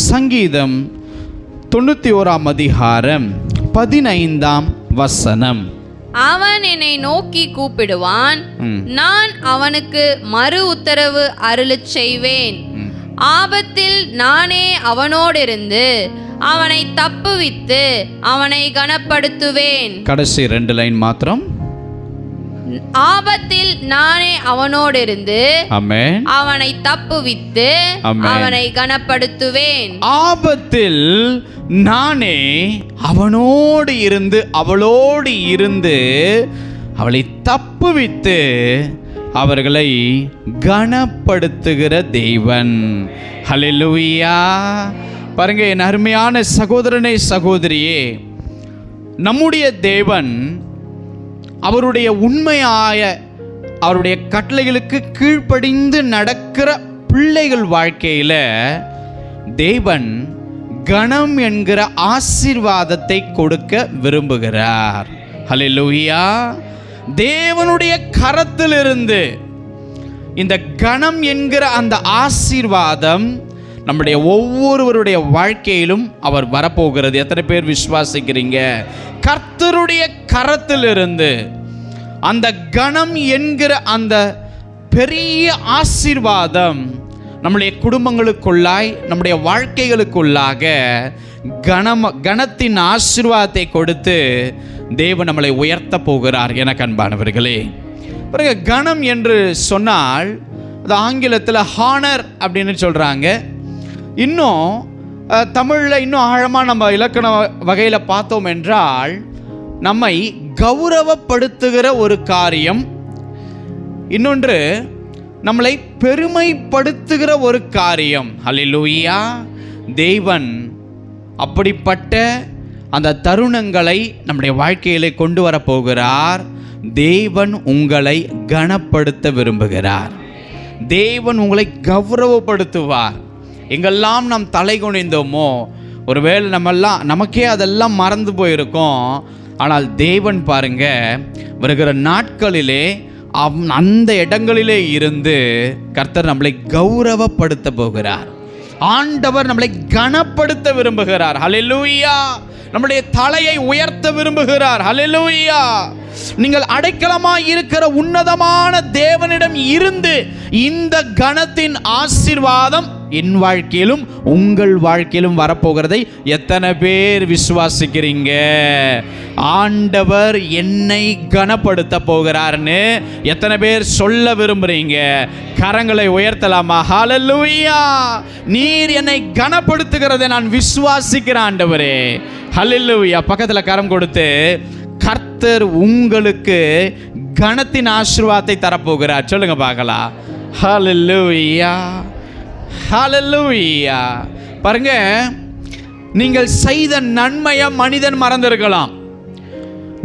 சங்கீதம் 91 அதிகாரம் 15 அவன் என்னை நோக்கி கூப்பிடுவான், நான் அவனுக்கு மறு உத்தரவு அருளச் செய்வேன். ஆபத்தில் நானே அவனோடிருந்து அவனை தப்புவித்து அவனை கனப்படுத்துவேன். கடைசி 2 லைன் மாத்திரம். ஆபத்தில் நானே அவனோடிருந்து அவனை தப்புவித்து அவனை கனப்படுத்துவேன். ஆபத்தில் நானே அவனோடு இருந்து அவளோடு இருந்து அவளை தப்புவித்து அவர்களை கனப்படுத்துகிற தேவன். ஹல்லேலூயா. பாருங்க என் அருமையான சகோதரனே சகோதரியே, நம்முடைய தேவன் அவருடைய உண்மையாய அவருடைய கட்டளைகளுக்கு கீழ்ப்படிந்து நடக்கிற பிள்ளைகள் வாழ்க்கையில தேவன் கணம் என்கிற ஆசீர்வாதத்தை கொடுக்க விரும்புகிறார். ஹல்லேலூயா. தேவனுடைய கரத்திலிருந்து இந்த கணம் என்கிற அந்த ஆசீர்வாதம் நம்முடைய ஒவ்வொருவருடைய வாழ்க்கையிலும் அவர் வரப்போகிறது. எத்தனை பேர் விசுவாசிக்கிறீங்க? கர்த்தருடைய கரத்திலிருந்து அந்த கணம் என்கிற அந்த பெரிய ஆசீர்வாதம் நம்முடைய குடும்பங்களுக்குள்ளாய் நம்முடைய வாழ்க்கைகளுக்குள்ளாக கணத்தின் ஆசீர்வாதத்தை கொடுத்து தேவன் நம்மளை உயர்த்த போகிறார். எனக்கு அன்பானவர்களே, பிறகு கணம் என்று சொன்னால் அது ஆங்கிலத்தில் ஹானர் அப்படின்னு சொல்கிறாங்க. இன்னும் தமிழில் இன்னும் ஆழமாக நம்ம இலக்கண வகையில் பார்த்தோம் என்றால் நம்மை கௌரவப்படுத்துகிற ஒரு காரியம், இன்னொன்று நம்மளை பெருமைப்படுத்துகிற ஒரு காரியம். ஹல்லேலூயா. தேவன் அப்படிப்பட்ட அந்த தருணங்களை நம்முடைய வாழ்க்கையிலே கொண்டு வரப்போகிறார். தேவன் உங்களை கனப்படுத்த விரும்புகிறார். தேவன் உங்களை கௌரவப்படுத்துவார். எங்கெல்லாம் நாம் தலை குனிந்தோமோ, ஒருவேளை நமக்கே அதெல்லாம் மறந்து போயிருக்கோம். ஆனால் தேவன் பாருங்க, வருகிற நாட்களிலே அந்த இடங்களிலே இருந்து கர்த்தர் நம்மளை கௌரவப்படுத்த போகிறார். ஆண்டவர் நம்மளை கனப்படுத்த விரும்புகிறார். ஹல்லேலூயா. நம்முடைய தலையை உயர்த்த விரும்புகிறார். ஹல்லேலூயா. நீங்கள் அடைக்கலமாய் இருக்கிற உன்னதமான தேவனிடம் இருந்து இந்த கணத்தின் ஆசீர்வாதம் என் வாழ்க்கையிலும் உங்கள் வாழ்க்கையிலும் வரப்போகிறதை எத்தனை பேர் விசுவாசிக்கிறீங்க? ஆண்டவர் என்னை கனப்படுத்த போகிறார்னு எத்தனை பேர் சொல்ல விரும்புறீங்க? கரங்களை உயர்த்தலாமா? ஹல்லேலூயா. நீர் என்னை கனப்படுத்துகிறதை நான் விசுவாசிக்கிறேன் ஆண்டவரே. ஹல்லேலூயா. பக்கத்தில் கரம் கொடுத்து, கர்த்தர் உங்களுக்கு கனத்தின் ஆசீர்வாதத்தை தரப்போகிறார். சொல்லுங்க பார்க்கலாம். ஹல்லேலூயா. ஹல்லேலூயா. பாருங்க, நீங்கள் செய்த நன்மையை மனிதன் மறந்திருக்கலாம்,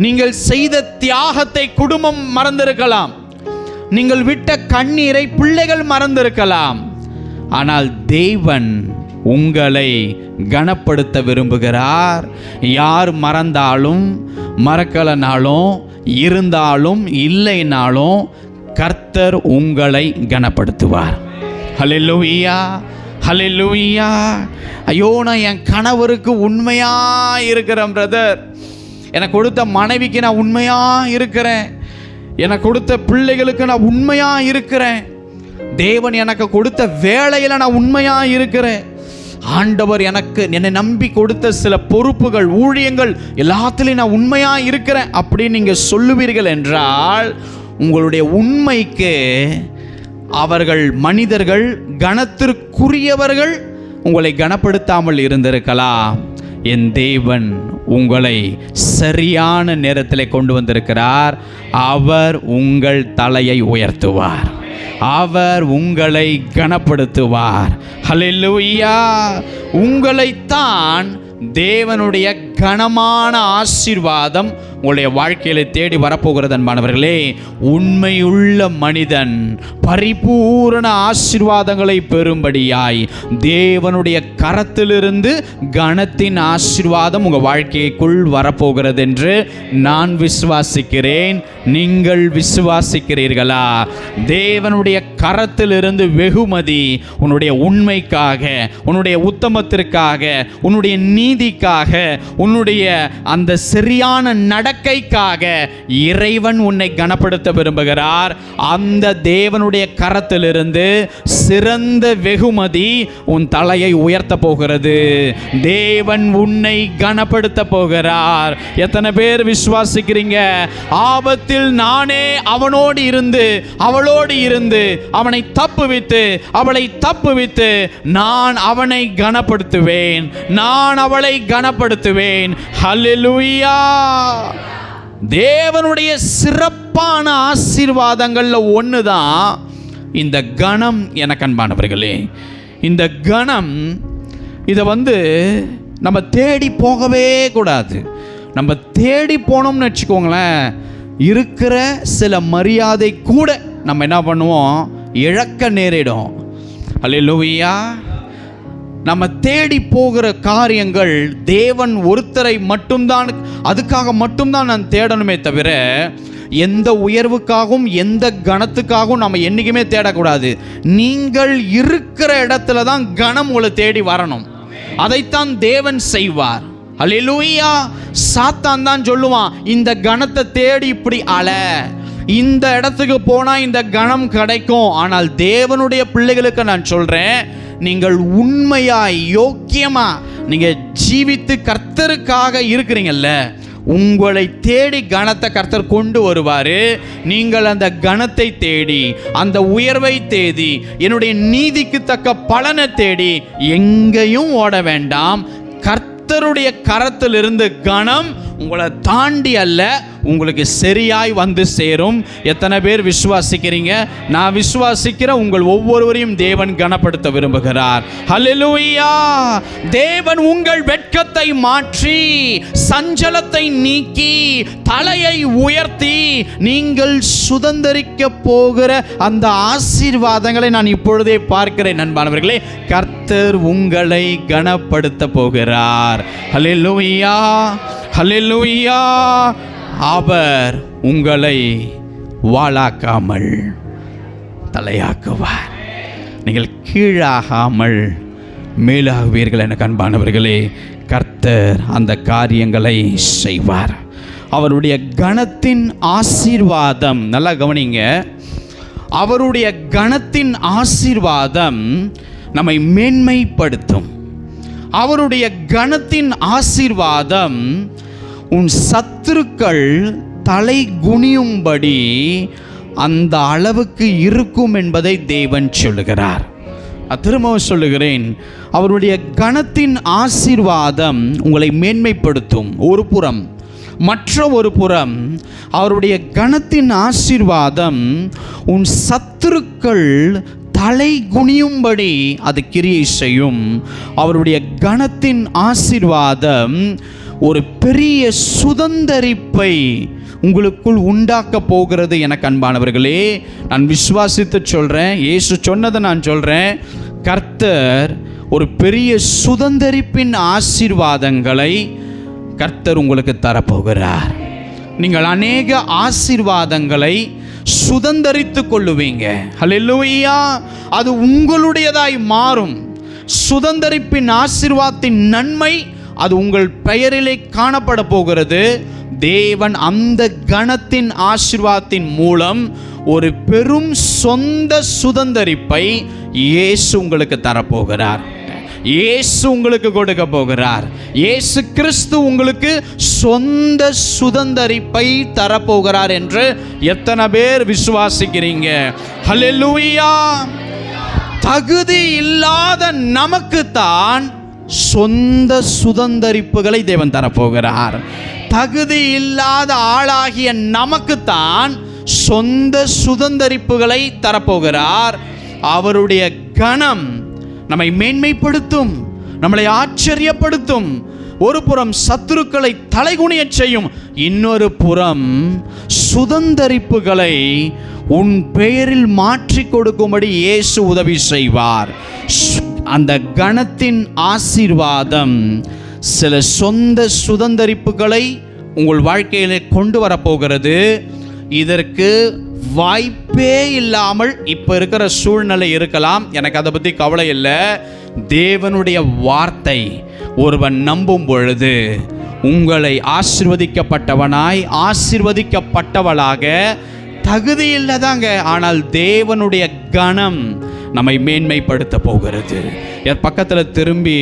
நீங்கள் செய்த தியாகத்தை குடும்பம் மறந்திருக்கலாம், நீங்கள் விட்ட கண்ணீரை பிள்ளைகள் மறந்திருக்கலாம். ஆனால் தேவன் உங்களை கனப்படுத்த விரும்புகிறார். யார் மறந்தாலும் மறக்கலனாலும் இருந்தாலும் இல்லைனாலும் கர்த்தர் உங்களை கனப்படுத்துவார். ஹல்லேலூயா. ஹல்லேலூயா. ஐயோ, நான் என் கணவருக்கு உண்மையா இருக்கிறேன் பிரதர், எனக்கு கொடுத்த மனைவிக்கு நான் உண்மையா இருக்கிறேன், எனக்கு கொடுத்த பிள்ளைகளுக்கு நான் உண்மையா இருக்கிறேன், தேவன் எனக்கு கொடுத்த வேலையில் நான் உண்மையா இருக்கிறேன், ஆண்டவர் என்னை நம்பி கொடுத்த சில பொறுப்புகள் ஊழியங்கள் எல்லாத்துலேயும் நான் உண்மையா இருக்கிறேன் அப்படின்னு நீங்கள் சொல்லுவீர்கள் என்றால் உங்களுடைய உண்மைக்கு அவர்கள் மனிதர்கள் கனத்திற்குரியவர்கள் உங்களை கனப்படுத்தாமல் இருந்திருக்கலாம். என் தேவன் உங்களை சரியான நேரத்தில் கொண்டு வந்திருக்கிறார். அவர் உங்கள் தலையை உயர்த்துவார். அவர் உங்களை கனப்படுத்துவார். ஹல்லேலூயா. உங்களைத்தான் தேவனுடைய கனமான ஆசீர்வாதம் உங்களுடைய வாழ்க்கையில தேடி வரப்போகிறது அன்பானவர்களே. உண்மையுள்ள மனிதன் பரிபூரண ஆசீர்வாதங்களை பெறும்படியாய் தேவனுடைய கரத்திலிருந்து கனத்தின் ஆசீர்வாதம் உங்கள் வாழ்க்கைக்குள் வரப்போகிறது என்று நான் விசுவாசிக்கிறேன். நீங்கள் விசுவாசிக்கிறீர்களா? தேவனுடைய கரத்திலிருந்து வெகுமதி உன்னுடைய உண்மைக்காக, உன்னுடைய உத்தமத்திற்காக, உன்னுடைய நீதிக்காக, உன்னுடைய அந்த சரியான நடக்கைக்காக இறைவன் உன்னை கனப்படுத்த விரும்புகிறார். அந்த தேவனுடைய கரத்திலிருந்து சிறந்த வெகுமதி உன் தலையை உயர்த்த போகிறது. தேவன் உன்னை கனப்படுத்த போகிறார். எத்தனை பேர் விசுவாசிக்கிறீங்க? ஆபத்தில் நானே அவனோடு இருந்து அவளோடு இருந்து அவனை தப்புவித்து அவளை தப்புவித்து நான் அவனை கனப்படுத்துவேன், நான் அவளை கனப்படுத்துவேன். ஹல்லேலூயா! தேவனுடைய சிறப்பான ஆசீர்வாதங்கள்ல ஒண்ணுதான் இந்த கணம். எனக்கு அன்பானவர்களே, இந்த கணம் இதை நம்ம தேடி போகவே கூடாது. நம்ம தேடி போனோம்னு வச்சுக்கோங்களேன், இருக்கிற சில மரியாதை கூட நம்ம என்ன பண்ணுவோம், இழக்க நேரிடும். அல்லேலூயா! நம்ம தேடி போகிற காரியங்கள் தேவன் ஒருத்தரை மட்டும்தான், அதுக்காக மட்டும்தான் நான் தேடணுமே தவிர எந்த உயர்வுக்காகவும் எந்த கணத்துக்காகவும் நம்ம என்றைக்குமே தேடக்கூடாது. நீங்கள் இருக்கிற இடத்துல தான் கணம் உங்களை தேடி வரணும். அதைத்தான் தேவன் செய்வார். அல்லேலூயா! சாத்தான் தான் சொல்லுவான், இந்த கணத்தை தேடி இப்படி அல, இந்த இடத்துக்கு போனா இந்த கணம் கிடைக்கும். ஆனால் தேவனுடைய பிள்ளைகளுக்கு நான் சொல்றேன், நீங்கள் உண்மையாய் யோக்கியமா நீங்க ஜீவித்து கர்த்தருக்காக இருக்கிறீங்கல்ல, உங்களை தேடி கனத்தை கர்த்தர் கொண்டு வருவார். நீங்கள் அந்த கனத்தை தேடி, அந்த உயர்வை தேடி, என்னுடைய நீதிக்கு தக்க பலனை தேடி எங்கேயும் ஓட வேண்டாம். கர்த்தருடைய கரத்திலிருந்து கனம் உங்களை தாண்டி அல்ல, உங்களுக்கு சரியாய் வந்து சேரும். எத்தனை பேர் விசுவாசிக்கிறீங்க? நான் விசுவாசிக்கிற உங்கள் ஒவ்வொருவரையும் தேவன் கனப்படுத்த விரும்புகிறார். ஹல்லேலூயா! தேவன் உங்கள் வெட்கத்தை மாற்றி, சஞ்சலத்தை நீக்கி, தலையை உயர்த்தி, நீங்கள் சுதந்தரிக்க போகிற அந்த ஆசீர்வாதங்களை நான் இப்பொழுதே பார்க்கிறேன். அன்பானவர்களே, கர்த்தர் உங்களை கனப்படுத்த போகிறார். ஹல்லேலூயா! ஹல்லேலூயா! அவர் உங்களை வாளாக்காமல் தலையாக்குவார். நீங்கள் கீழாகாமல் மேலாகுவீர்கள். எனக்கு அன்பானவர்களே, கர்த்தர் அந்த காரியங்களை செய்வார். அவருடைய கனத்தின் ஆசீர்வாதம், நல்லா கவனிங்க, அவருடைய கனத்தின் ஆசீர்வாதம் நம்மை மேன்மைப்படுத்தும். அவருடைய கனத்தின் ஆசீர்வாதம் உன் சத்துருக்கள் தலை குனியும்படி அந்த அளவுக்கு இருக்கும் என்பதை தேவன் சொல்லுகிறார். திரும்பவும் சொல்லுகிறேன், அவருடைய கனத்தின் ஆசீர்வாதம் உங்களை மேன்மைப்படுத்தும் ஒரு புறம். மற்ற ஒரு புறம், அவருடைய கனத்தின் ஆசீர்வாதம் உன் சத்துருக்கள் தலை குனியும்படி அது கிரியை செய்யும். அவருடைய கனத்தின் ஆசீர்வாதம் ஒரு பெரிய சுதந்தரிப்பை உங்களுக்குள் உண்டாக்க போகிறது. எனக்கு அன்பானவர்களே, நான் விசுவாசித்து சொல்கிறேன், இயேசு சொன்னதை நான் சொல்கிறேன். கர்த்தர் ஒரு பெரிய சுதந்தரிப்பின் ஆசீர்வாதங்களை கர்த்தர் உங்களுக்கு தரப்போகிறார். நீங்கள் அநேக ஆசீர்வாதங்களை சுதந்தரித்து கொள்ளுவீங்க. ஹல்லேலூயா! அது உங்களுடையதாய் மாறும். சுதந்தரிப்பின் ஆசீர்வாதத்தின் நன்மை அது உங்கள் பெயரிலே காணப்பட போகிறது. தேவன் அந்த கனத்தின் ஆசீர்வாதத்தின் மூலம் ஒரு பெரும் சொந்த சுதந்தரிப்பை இயேசு உங்களுக்கு தரப்போகிறார். இயேசு உங்களுக்கு கொடுக்க போகிறார். இயேசு கிறிஸ்து உங்களுக்கு சொந்த சுதந்தரிப்பை தரப்போகிறார் என்று எத்தனை பேர் விசுவாசிக்கிறீங்க? ஹல்லேலூயா! தகுதி இல்லாத நமக்குத்தான் சொந்த சுதந்தரிப்புகளை தேவன் தரப்போகிறார். தகுதி இல்லாத ஆளாகிய நமக்குத்தான் சொந்த சுதந்தரிப்புகளை தரப்போகிறார். அவருடைய கனம் நம்மை மேன்மைப்படுத்தும், நம்மளை ஆச்சரியப்படுத்தும். ஒரு புறம் சத்துருக்களை தலைகுனியச் செய்யும், இன்னொரு புறம் சுதந்தரிப்புகளை உன் பெயரில் மாற்றி கொடுக்கும்படி இயேசு உதவி செய்வார். அந்த கணத்தின் ஆசீர்வாதம் சில சொந்த சுதந்தரிப்புகளை உங்கள் வாழ்க்கையிலே கொண்டு வரப்போகிறது. இதற்கு வாய்ப்பே இல்லாமல் இப்போ இருக்கிற சூழ்நிலை இருக்கலாம், எனக்கு அதை பற்றி கவலை இல்லை. தேவனுடைய வார்த்தை ஒருவன் நம்பும் பொழுது உங்களை ஆசீர்வதிக்கப்பட்டவனாய் ஆசீர்வதிக்கப்பட்டவளாக தகுதி இல்லைதாங்க, ஆனால் தேவனுடைய கணம் நம்மை மேன்மைப்படுத்த போகிறது. என் பக்கத்தில் திரும்பி,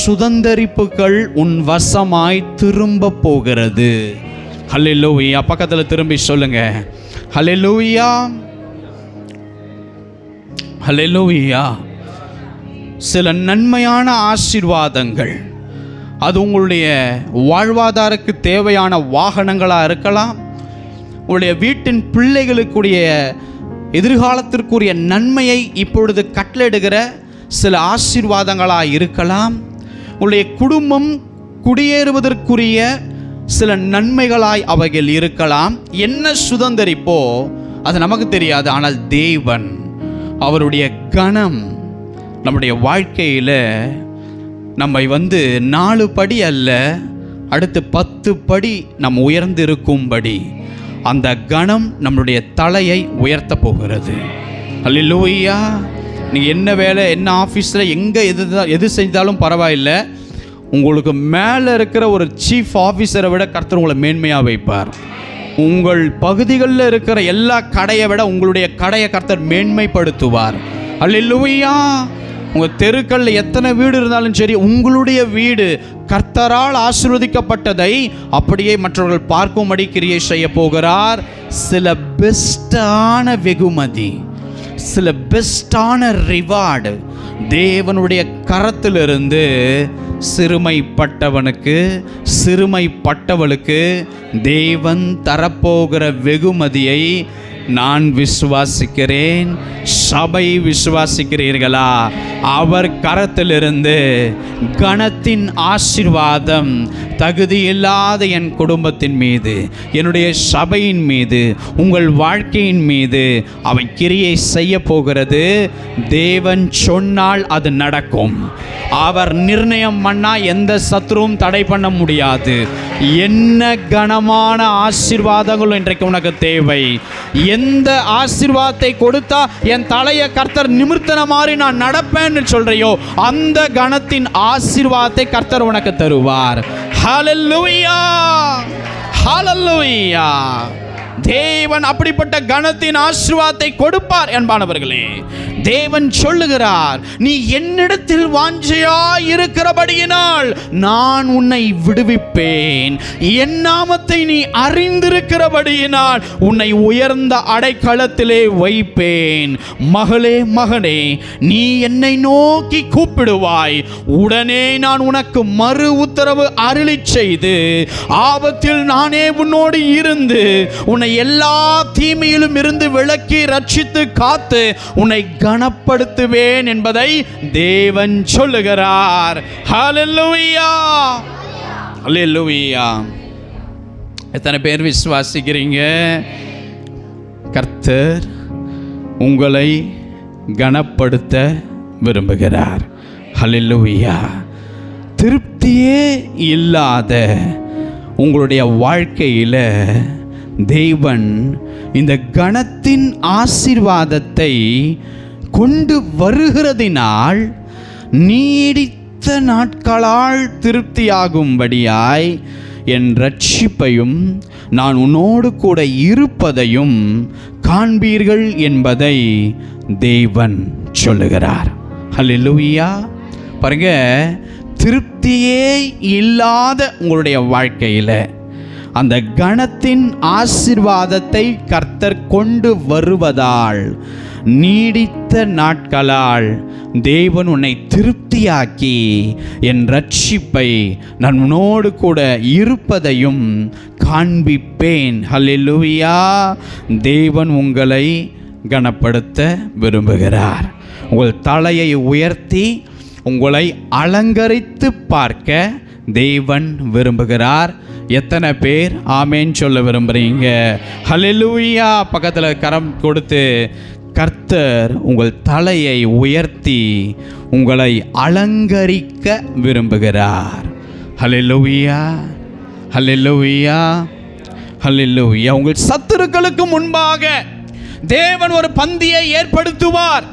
சுதந்தரிப்புகள் உன் வசமாய் திரும்ப போகிறது. ஹல்லேலூயா. பக்கத்தில் திரும்பி சொல்லுங்க, ஹல்லேலூயா, ஹல்லேலூயா. சில நன்மையான ஆசீர்வாதங்கள், அது உங்களுடைய வாழ்வாதாரக்கு தேவையான வாகனங்களாக இருக்கலாம், உங்களுடைய வீட்டின் பிள்ளைகளுக்குரிய எதிர்காலத்திற்குரிய நன்மையை இப்பொழுது கட்டளையிடுகிற சில ஆசீர்வாதங்களாக இருக்கலாம், உங்களுடைய குடும்பம் குடியேறுவதற்குரிய சில நன்மைகளாய் அவைகள் இருக்கலாம். என்ன சுதந்தரிப்போ அது நமக்கு தெரியாது, ஆனால் தேவன் அவருடைய கணம் நம்முடைய வாழ்க்கையில் நம்மை 4 படி அல்ல, அடுத்து 10 படி நம்ம உயர்ந்து இருக்கும்படி அந்த கணம் நம்முடைய தலையை உயர்த்த போகிறது. அல்லேலூயா. நீங்கள் என்ன வேலை, என்ன ஆஃபீஸில் எங்கே எது செஞ்சாலும் பரவாயில்லை, உங்களுக்கு மேலே இருக்கிற ஒரு சீஃப் ஆஃபீஸரை விட கர்த்தர் உங்களை மேன்மையாக வைப்பார். உங்கள் பகுதிகளில் இருக்கிற எல்லா கடையை விட உங்களுடைய கடையை கர்த்தர் மேன்மைப்படுத்துவார். அல்லேலூயா. உங்கள் தெருக்களில் எத்தனை வீடு இருந்தாலும் சரி, உங்களுடைய வீடு கர்த்தரால் ஆசீர்வதிக்கப்பட்டதை அப்படியே மற்றவர்கள் பார்க்கும்படி கிரியை செய்ய போகிறார். சில பெஸ்டான வெகுமதி, சில பெஸ்டான ரிவார்டு தேவனுடைய கரத்திலிருந்து சிறுமைப்பட்டவளுக்கு தேவன் தரப்போகிற வெகுமதியை நான் விசுவாசிக்கிறேன். சபை விசுவாசிக்கிறீர்களா? அவர் கரத்திலிருந்து கணத்தின் ஆசீர்வாதம் தகுதியில்லாத என் குடும்பத்தின் மீது, என்னுடைய சபையின் மீது, உங்கள் வாழ்க்கையின் மீது அவை கிரியை செய்ய போகிறது. தேவன் சொன்னால் அது நடக்கும். அவர் நிர்ணயம் பண்ணா எந்த சத்துருவும் தடை பண்ண முடியாது. என்ன கனமான ஆசீர்வாதங்கள் இன்றைக்கு உனக்கு தேவை? எந்த ஆசீர்வாதத்தை கொடுத்தா என் தலையை கர்த்தர் நிமிர்த்தன மாதிரி நான் நடப்பேன்னு சொல்றியோ, அந்த கணத்தின் ஆசீர்வாதத்தை கர்த்தர் உனக்கு தருவார். ஹல்லேலூயா, ஹல்லேலூயா. தேவன் அப்படிப்பட்ட கணத்தின் ஆசீர்வாதத்தை கொடுப்பார். என்பானவர்களே, தேவன் சொல்லுகிறார், நீ என்னிடத்தில் வாஞ்சையாய் இருக்கிறபடியினால் நான் உன்னை விடுவிப்பேன். என் நாமத்தை நீ அறிந்திருக்கிறபடியினால் உன்னை உயர்ந்த அடைக்கலத்திலே வைப்பேன். மகளே, மகனே, நீ என்னை நோக்கி கூப்பிடுவாய், உடனே நான் உனக்கு மறு உத்தரவு அருளி செய்து ஆபத்தில் நானே உன்னோடு இருந்து உன்னை எல்லா தீமையிலும் இருந்து விலக்கி ரட்சித்து காத்து உன்னை கனப்படுத்துவேன் என்பதை தேவன் சொல்லுகிறார். ஹல்லேலூயா, ஹல்லேலூயா. எத்தனை பேர் விசுவாசிக்கிறீங்க? கர்த்தர் உங்களை கனப்படுத்த விரும்புகிறார். ஹல்லேலூயா. திருப்தியே இல்லாத உங்களுடைய வாழ்க்கையில் தேவன் இந்த கணத்தின் ஆசீர்வாதத்தை கொண்டு வருகிறதினால் நீடித்த நாட்களால் திருப்தியாகும்படியாய் என் ரட்சிப்பையும் நான் உன்னோடு கூட இருப்பதையும் காண்பீர்கள் என்பதை தேவன் சொல்லுகிறார். ஹல்லேலூயா. பாருங்க, திருப்தியே இல்லாத உங்களுடைய வாழ்க்கையில் அந்த கணத்தின் ஆசீர்வாதத்தை கர்த்தர் கொண்டு வருவதால் நீடித்த நாட்களால் தேவன் உன்னை திருப்தியாக்கி என் ரட்சிப்பை நான் உன்னோடு கூட இருப்பதையும் காண்பிப்பேன். ஹல்லேலூயா. தேவன் உங்களை கனப்படுத்த விரும்புகிறார். உங்கள் தலையை உயர்த்தி உங்களை அலங்கரித்து பார்க்க தேவன் விரும்புகிறார். எத்தனை பேர் ஆமேன் சொல்ல விரும்புறீங்க? ஹல்லேலூயா. பக்கத்தில் கரம் கொடுத்து, கர்த்தர் உங்கள் தலையை உயர்த்தி உங்களை அலங்கரிக்க விரும்புகிறார். ஹல்லேலூயா, ஹல்லேலூயா, ஹல்லேலூயா. உங்கள் சத்துருக்களுக்கு முன்பாக தேவன் ஒரு பந்தியை ஏற்படுத்துவார்.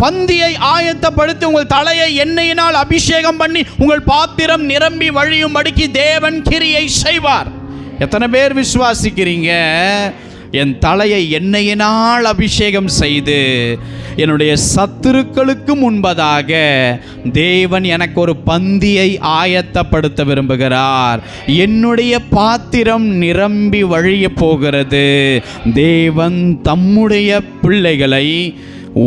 பந்தியை ஆயத்தப்படுத்தி உங்கள் தலையை எண்ணெயினால் அபிஷேகம் பண்ணி உங்கள் பாத்திரம் நிரம்பி வழியும்படிக்கு தேவன் கிரியை செய்வார். எத்தனை பேர் விசுவாசிக்கிறீங்க? என் தலையை எண்ணெயினால் அபிஷேகம் செய்து என்னுடைய சத்துருக்களுக்கு முன்பதாக தேவன் எனக்கு ஒரு பந்தியை ஆயத்தப்படுத்த விரும்புகிறார். என்னுடைய பாத்திரம் நிரம்பி வழிய போகிறது. தேவன் தம்முடைய பிள்ளைகளை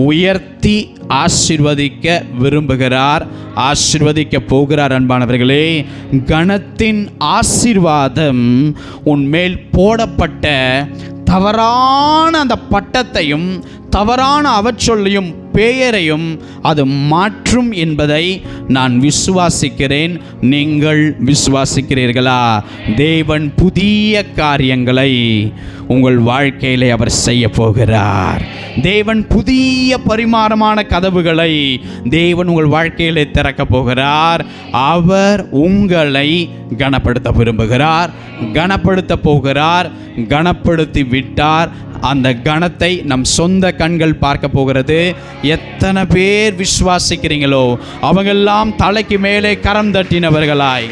உயர்த்தி ஆசீர்வதிக்க விரும்புகிறார், ஆசீர்வதிக்க போகிறார். அன்பானவர்களே, கணத்தின் ஆசீர்வாதம் உன்மேல் போடப்பட்ட தவறான அந்த பட்டத்தையும் தவறான அவச்சொல்லையும் பெயரையும் அது மாற்றும் என்பதை நான் விசுவாசிக்கிறேன். நீங்கள் விசுவாசிக்கிறீர்களா? தேவன் புதிய காரியங்களை உங்கள் வாழ்க்கையிலே அவர் செய்ய போகிறார். தேவன் புதிய பரிமாணமான கதவுகளை தேவன் உங்கள் வாழ்க்கையிலே திறக்க போகிறார். அவர் உங்களை கனப்படுத்த விரும்புகிறார், கனப்படுத்த போகிறார். கனப்படுத்தி விட்டார். அந்த கணத்தை நம் சொந்த கண்கள் பார்க்க போகிறது. எத்தனை பேர் விசுவாசிக்கிறீங்களோ அவங்கெல்லாம் தலைக்கு மேலே கரம் தட்டினவர்களாய்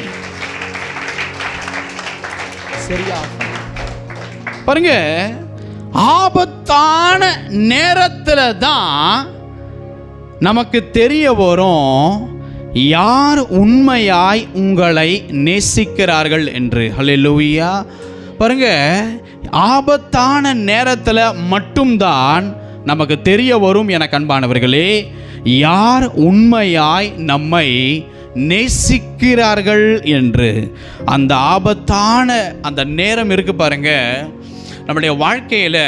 சரியா பாருங்க. ஆபத்தான நேரத்தில் தான் நமக்கு தெரிய வரும் யார் உண்மையாய் உங்களை நேசிக்கிறார்கள் என்று. ஹல்லேலூயா. பாருங்க, ஆபத்தான நேரத்தில் மட்டும்தான் நமக்கு தெரிய வரும் எனக்கு அன்பானவர்களே, யார் உண்மையாய் நம்மை நேசிக்கிறார்கள் என்று. அந்த ஆபத்தான அந்த நேரம் இருக்கு பாருங்க நம்முடைய வாழ்க்கையில்,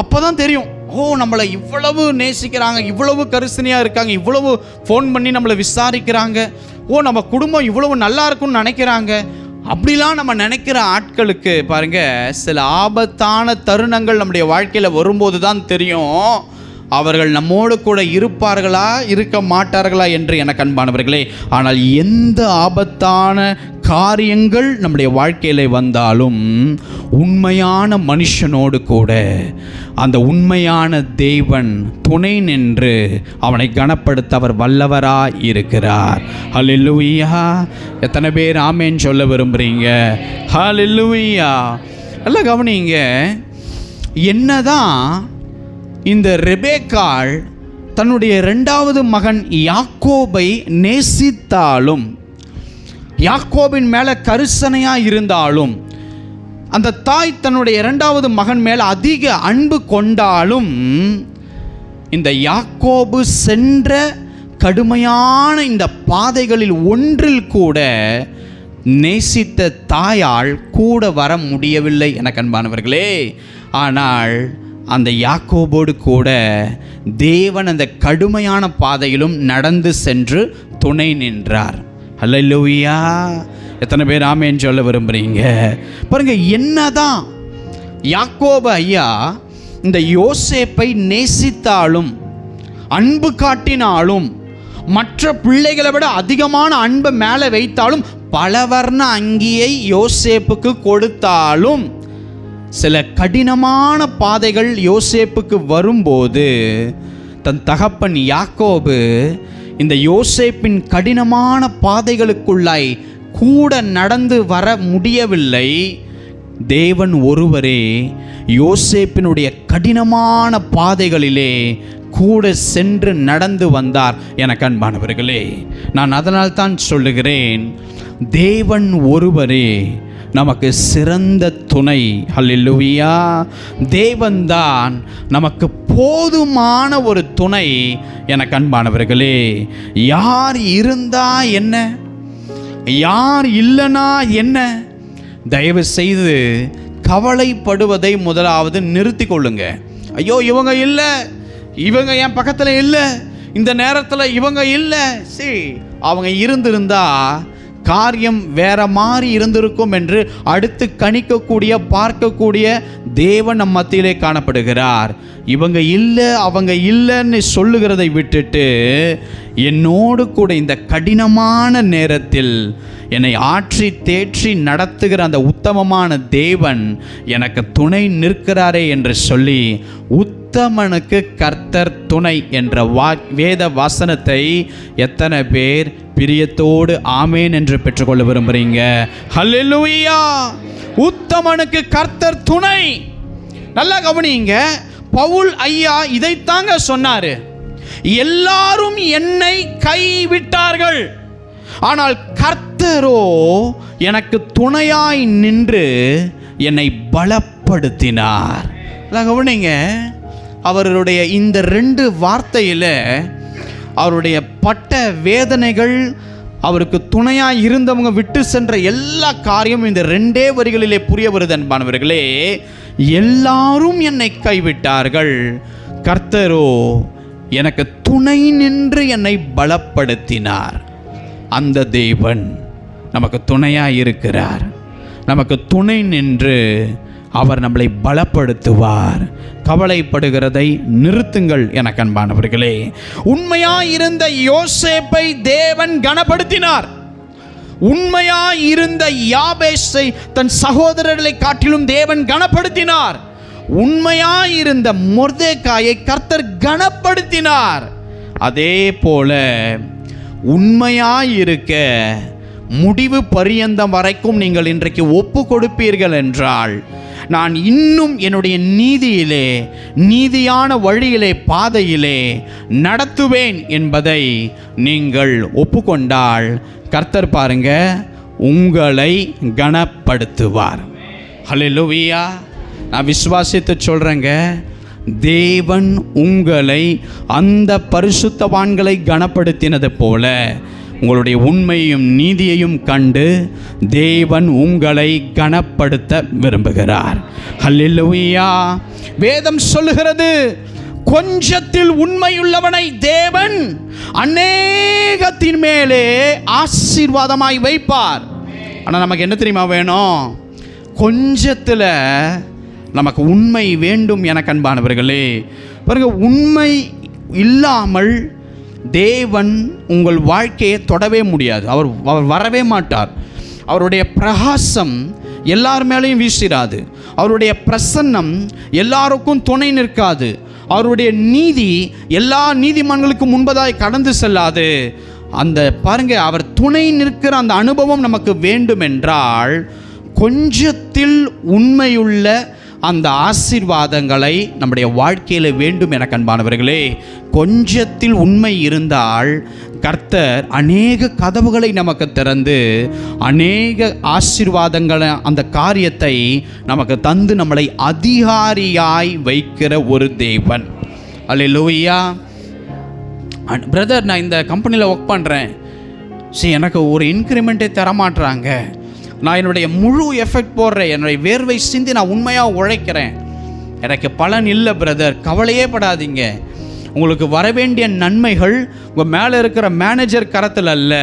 அப்போ தான் தெரியும், ஓ நம்மளை இவ்வளவு நேசிக்கிறாங்க, இவ்வளவு கரிசனையாக இருக்காங்க, இவ்வளவு ஃபோன் பண்ணி நம்மளை விசாரிக்கிறாங்க, ஓ நம்ம குடும்பம் இவ்வளவு நல்லா இருக்கும்னு நினைக்கிறாங்க. அப்படிலாம் நம்ம நினைக்கிற ஆட்களுக்கு பாருங்க, சில ஆபத்தான தருணங்கள் நம்முடைய வாழ்க்கையில் வரும்போது தான் தெரியும் அவர்கள் நம்மோடு கூட இருப்பார்களா இருக்க மாட்டார்களா என்று எனக்கு அன்பானவர்களே. ஆனால் எந்த ஆபத்தான காரியங்கள் நம்முடைய வாழ்க்கையில் வந்தாலும் உண்மையான மனுஷனோடு கூட அந்த உண்மையான தேவன் துணை நின்று அவனை கனப்படுத்த அவர் வல்லவராய் இருக்கிறார். ஹல்லேலூயா. எத்தனை பேர் ஆமேன் சொல்ல விரும்புகிறீங்க? ஹல்லேலூயா. எல்லாம் கவனிங்க, என்னதான் இந்த ரெபேக்காள் தன்னுடைய இரண்டாவது மகன் யாக்கோபை நேசித்தாலும், யாக்கோபின் மேலே கரிசனையாக இருந்தாலும், அந்த தாய் தன்னுடைய இரண்டாவது மகன் மேலே அதிக அன்பு கொண்டாலும், இந்த யாக்கோபு சென்ற கடுமையான இந்த பாதைகளில் ஒன்றில் கூட நேசித்த தாயால் கூட வர முடியவில்லை எனக்கு அன்பானவர்களே. ஆனால் அந்த யாக்கோபோடு கூட தேவன் அந்த கடுமையான பாதையிலும் நடந்து சென்று துணை நின்றார். ஹல்லேலூயா. எத்தனை பேர் ஆமேன் சொல்ல விரும்புகிறீங்க? பாருங்க, என்னதான் யாக்கோபு ஐயா இந்த யோசேப்பை நேசித்தாலும் அன்பு காட்டினாலும் மற்ற பிள்ளைகளை விட அதிகமான அன்பை மேலே வைத்தாலும் பலவர்ண அங்கியை யோசேப்புக்கு கொடுத்தாலும் சில கடினமான பாதைகள் யோசேப்புக்கு வரும்போது தன் தகப்பன் யாக்கோபு இந்த யோசேப்பின் கடினமான பாதைகளுக்குள்ளாய் கூட நடந்து வர முடியவில்லை. தேவன் ஒருவரே யோசேப்பினுடைய கடினமான பாதைகளிலே கூட சென்று நடந்து வந்தார் எனக்கு அன்பானவர்களே. நான் அதனால் தான் சொல்லுகிறேன், தேவன் ஒருவரே நமக்கு சிறந்த துணை. ஹல்லேலூயா. தேவன்தான் நமக்கு போதுமான ஒரு துணை எனக்கு அன்பானவர்களே. யார் இருந்தா என்ன, யார் இல்லைனா என்ன? தயவு செய்து கவலைப்படுவதை முதலாவது நிறுத்தி கொள்ளுங்க. ஐயோ இவங்க இல்லை, இவங்க என் பக்கத்தில் இல்லை, இந்த நேரத்தில் இவங்க இல்லை. சரி, அவங்க இருந்திருந்தா காரியம் வேற மாதிரி இருந்திருக்கும் என்று அடுத்து கணிக்கக்கூடிய பார்க்கக்கூடிய தேவன் நம் மத்தியிலே காணப்படுகிறார். இவங்க இல்லை அவங்க இல்லைன்னு சொல்லுகிறதை விட்டுட்டு என்னோடு கூட இந்த கடினமான நேரத்தில் என்னை ஆற்றி தேற்றி நடத்துகிற அந்த உத்தமமான தேவன் எனக்கு துணை நிற்கிறாரே என்று சொல்லி உத்தமனுக்கு கர்த்தர் துணை என்ற வேத வசனத்தை எத்தனை பேர் பிரியத்தோடு ஆமேன் என்று பெற்றுக்கொள்ள விரும்புறீங்க? ஹல்லேலூயா! உத்தமனுக்கு கர்த்தர் துணை. நல்லா கவனிங்க, பவுல் ஐயா இதைத்தாங்க சொன்னாரு. எல்லாரும் என்னை கைவிட்டார்கள், ஆனால் கர்த்தரோ எனக்கு துணையாய் நின்று என்னை பலப்படுத்தினார். கவனிங்க, அவருடைய இந்த 2 வார்த்தையில் அவருடைய பட்ட வேதனைகள், அவருக்கு துணையாக இருந்தவங்க விட்டு சென்ற எல்லா காரியமும் இந்த 2 வரிகளிலே புரிய வருது அன்பானவர்களே. எல்லாரும் என்னை கைவிட்டார்கள், கர்த்தரோ எனக்கு துணை நின்று என்னை பலப்படுத்தினார். அந்த தேவன் நமக்கு துணையாக இருக்கிறார். நமக்கு துணை நின்று அவர் நம்மளை பலப்படுத்துவார். கவலைப்படுகிறதை நிறுத்துங்கள் எனக்கு அன்பானவர்களே. உண்மையாயிருந்த யோசேப்பை தேவன் கனப்படுத்தினார். உண்மையாயிருந்த யாபேசை தன் சகோதரர்களை காட்டிலும் தேவன் கனப்படுத்தினார். உண்மையாயிருந்த மொர்தெகாயை கர்த்தர் கனப்படுத்தினார். அதே போல உண்மையாயிருக்க முடிவு பரியந்தம் வரைக்கும் நீங்கள் இன்றைக்கு ஒப்பு கொடுப்பீர்கள் என்றால், நான் இன்னும் என்னுடைய நீதியிலே, நீதியான வழியிலே, பாதையிலே நடத்துவேன் என்பதை நீங்கள் ஒப்புக்கொண்டால் கர்த்தர் பாருங்க உங்களை கனப்படுத்துவார். ஹல்லேலூயா! நான் விசுவாசித்து சொல்றேங்க, தேவன் உங்களை அந்த பரிசுத்தவான்களை கனப்படுத்தினது போல உங்களுடைய உண்மையும் நீதியையும் கண்டு தேவன் உங்களை கனப்படுத்த விரும்புகிறார். ஹல்லேலூயா! வேதம் சொல்லுகிறது, கொஞ்சத்தில் உண்மையுள்ளவனை தேவன் அநேகத்தின் மேலே ஆசீர்வாதமாய் வைப்பார். ஆனால் நமக்கு என்ன தெரியுமா வேணும்? கொஞ்சத்தில் நமக்கு உண்மை வேண்டும். எனக்கு அன்பானவர்களே பாருங்க, உண்மை இல்லாமல் தேவன் உங்கள் வாழ்க்கையை தொடவே முடியாது. அவர் வரவே மாட்டார். அவருடைய பிரகாசம் எல்லார் மேலேயும் வீசிராது. அவருடைய பிரசன்னம் எல்லாருக்கும் துணை நிற்காது. அவருடைய நீதி எல்லா நீதிமான்களுக்கும் முன்பதாய் கடந்து செல்லாது. அந்த பாருங்க, அவர் துணை நிற்கிற அந்த அனுபவம் நமக்கு வேண்டும் என்றால் கொஞ்சத்தில் உண்மையுள்ள அந்த ஆசீர்வாதங்களை நம்முடைய வாழ்க்கையில் வேண்டும். எனக்கு அன்பானவர்களே, கொஞ்சத்தில் உண்மை இருந்தால் கர்த்தர் அநேக கதவுகளை நமக்கு திறந்து அநேக ஆசீர்வாதங்களை, அந்த காரியத்தை நமக்கு தந்து நம்மளை அதிகாரியாய் வைக்கிற ஒரு தேவன். அல்லேலூயா! பிரதர், நான் இந்த கம்பெனியில் ஒர்க் பண்ணுறேன், சரி எனக்கு ஒரு இன்க்ரிமெண்ட்டே தரமாட்டுறாங்க, நான் என்னுடைய முழு எஃபெக்ட் போடுறேன், என்னுடைய வேர்வை சிந்தி நான் உண்மையாக உழைக்கிறேன், எனக்கு பலன் இல்லை பிரதர். கவலையே படாதீங்க, உங்களுக்கு வரவேண்டிய நன்மைகள் உங்கள் மேலே இருக்கிற மேனேஜர் கரத்தில் அல்ல,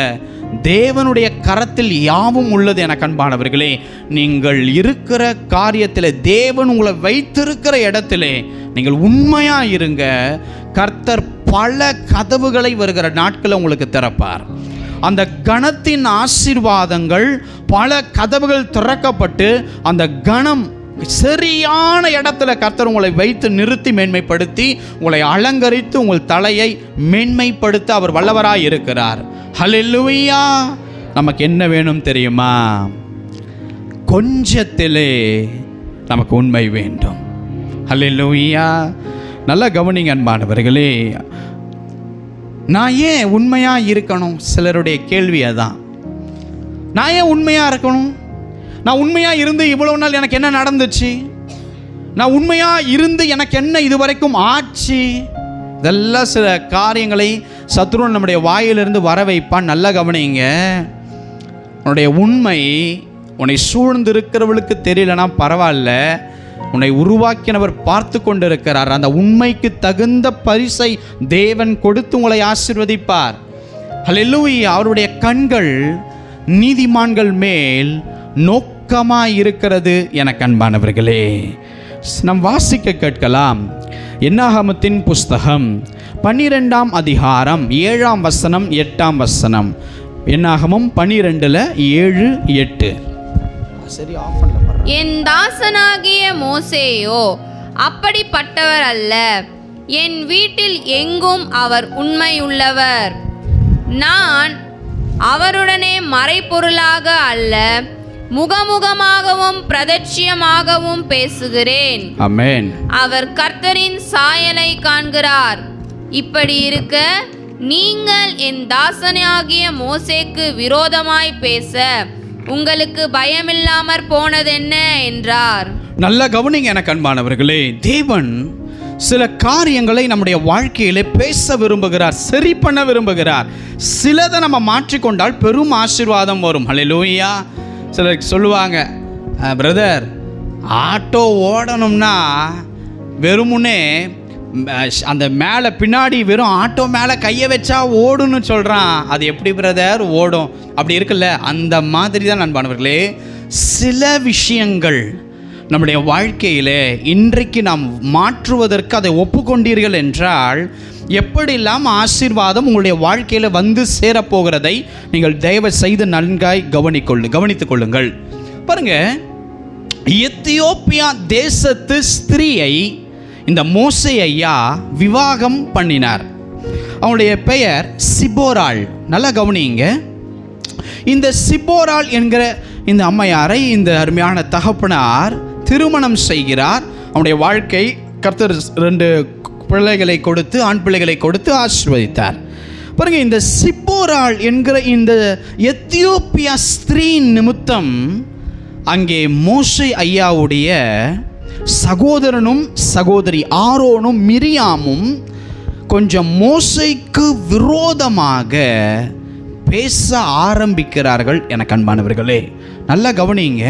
தேவனுடைய கரத்தில் யாவும் உள்ளது. எனக்கு அன்பானவர்களே, நீங்கள் இருக்கிற காரியத்தில், தேவன் உங்களை வைத்திருக்கிற இடத்திலே நீங்கள் உண்மையாக இருங்க. கர்த்தர் பல கதவுகளை வருகிற நாட்களை உங்களுக்கு திறப்பார். அந்த கணத்தின் ஆசீர்வாதங்கள், பல கதவுகள் திறக்கப்பட்டு அந்த கணம் சரியான இடத்துல கர்த்தர் உங்களை வைத்து நிறுத்தி மேன்மைப்படுத்தி உங்களை அலங்கரித்து உங்கள் தலையை மேன்மைப்படுத்த அவர் வல்லவராய் இருக்கிறார். ஹல்லேலூயா! நமக்கு என்ன வேணும் தெரியுமா? கொஞ்சத்திலே நமக்கு உண்மை வேண்டும். ஹல்லேலூயா! நல்லா கவனிங்க அன்பானவர்களே. நான் ஏன் உண்மையாக இருக்கணும்? சிலருடைய கேள்வி அதான். நான் ஏன் உண்மையாக இருக்கணும்? நான் உண்மையாக இருந்து இவ்வளோ நாள் எனக்கு என்ன நடந்துச்சு? நான் உண்மையாக இருந்து எனக்கு என்ன இதுவரைக்கும் ஆச்சு? இதெல்லாம் சில காரியங்களை சத்ருன் நம்முடைய வாயிலிருந்து வர வைப்பான். நல்லா கவனிங்க. உன்னுடைய உண்மை உன்னை சூழ்ந்திருக்கிறவளுக்கு தெரியலனா பரவாயில்ல, உன்னை உருவாக்கினவர் பார்த்து கொண்டிருக்கிறார். அந்த உண்மைக்கு தகுந்த பரிசை தேவன் கொடுத்து உங்களை ஆசீர்வதிப்பார். ஹல்லேலூயா! அவருடைய கண்கள் நீதிமான்கள் மேல் நோக்கமாய் இருக்கிறது எனக்கு அன்பானவர்களே. நாம் வாசிக்க கேட்கலாம். என்னாகமத்தின் புஸ்தகம் 12ஆம் அதிகாரம் 7ஆம் வசனம் 8ஆம் வசனம். என்னாகமம் 12:7-8. சரி, ஆஃப் பண்ணல. என் தாசனாகிய மோசேயோ அப்படிப்பட்டவர் அல்ல, என் வீட்டில் எங்கும் அவர் உண்மையுள்ளவர். நான் அவருடனே மறைபொருளாக அல்ல, முகமுகமாகவும் பிரதட்சியமாகவும் பேசுகிறேன். ஆமென். அவர் கர்த்தரின் சாயலை காண்கிறார். இப்படி இருக்க நீங்கள் என் தாசனாகிய மோசேக்கு விரோதமாய் பேச உங்களுக்கு பயமில்லாமற் போனதென்ன என்றார். நல்ல கவனிங்க எனக்கு அன்பானவர்களே. தேவன் சில காரியங்களை நம்முடைய வாழ்க்கையிலே பேச விரும்புகிறார், சரி பண்ண விரும்புகிறார். சிலதை நம்ம மாற்றிக்கொண்டால் பெரும் ஆசீர்வாதம் வரும். ஹல்லேலூயா. சிலர் சொல்லுவாங்க, பிரதர் ஆட்டோ ஓடணும்னா வெறுமுன்னே அந்த மேலே பின்னாடி வெறும் ஆட்டோ மேலே கையை வச்சா ஓடுன்னு சொல்கிறான். அது எப்படி பிரதர் ஓடும்? அப்படி இருக்குல்ல, அந்த மாதிரி தான் அன்பானவர்களே சில விஷயங்கள் நம்முடைய வாழ்க்கையில் இன்றைக்கு நாம் மாற்றுவதற்கு அதை ஒப்புக்கொண்டீர்கள் என்றால் எப்படியெல்லாம் ஆசீர்வாதம் உங்களுடைய வாழ்க்கையில் வந்து சேரப்போகிறதை நீங்கள் தயவு செய்து நன்காய் கவனித்துக் கொள்ளுங்கள். பாருங்க, எத்தியோப்பியா தேசத்து ஸ்திரீயை இந்த மோசே ஐயா விவாகம் பண்ணினார். அவனுடைய பெயர் சிபோராள். நல்லா கவனிங்க. இந்த சிபோராள் என்கிற இந்த அம்மையாரை இந்த அருமையான தகப்பனார் திருமணம் செய்கிறார். அவனுடைய வாழ்க்கை கர்த்தர் 2 பிள்ளைகளை கொடுத்து, ஆண் பிள்ளைகளை கொடுத்து ஆசீர்வதித்தார். பாருங்க, இந்த சிப்போராள் என்கிற இந்த எத்தியோப்பியா ஸ்திரீ நிமித்தம் அங்கே மோசே ஐயாவுடைய சகோதரனும் சகோதரி ஆரோனும் மிரியாமும் கொஞ்சம் மோசேக்கு விரோதமாக பேச ஆரம்பிக்கிறார்கள். எனக்கு அன்பானவர்களே நல்லா கவனிங்க.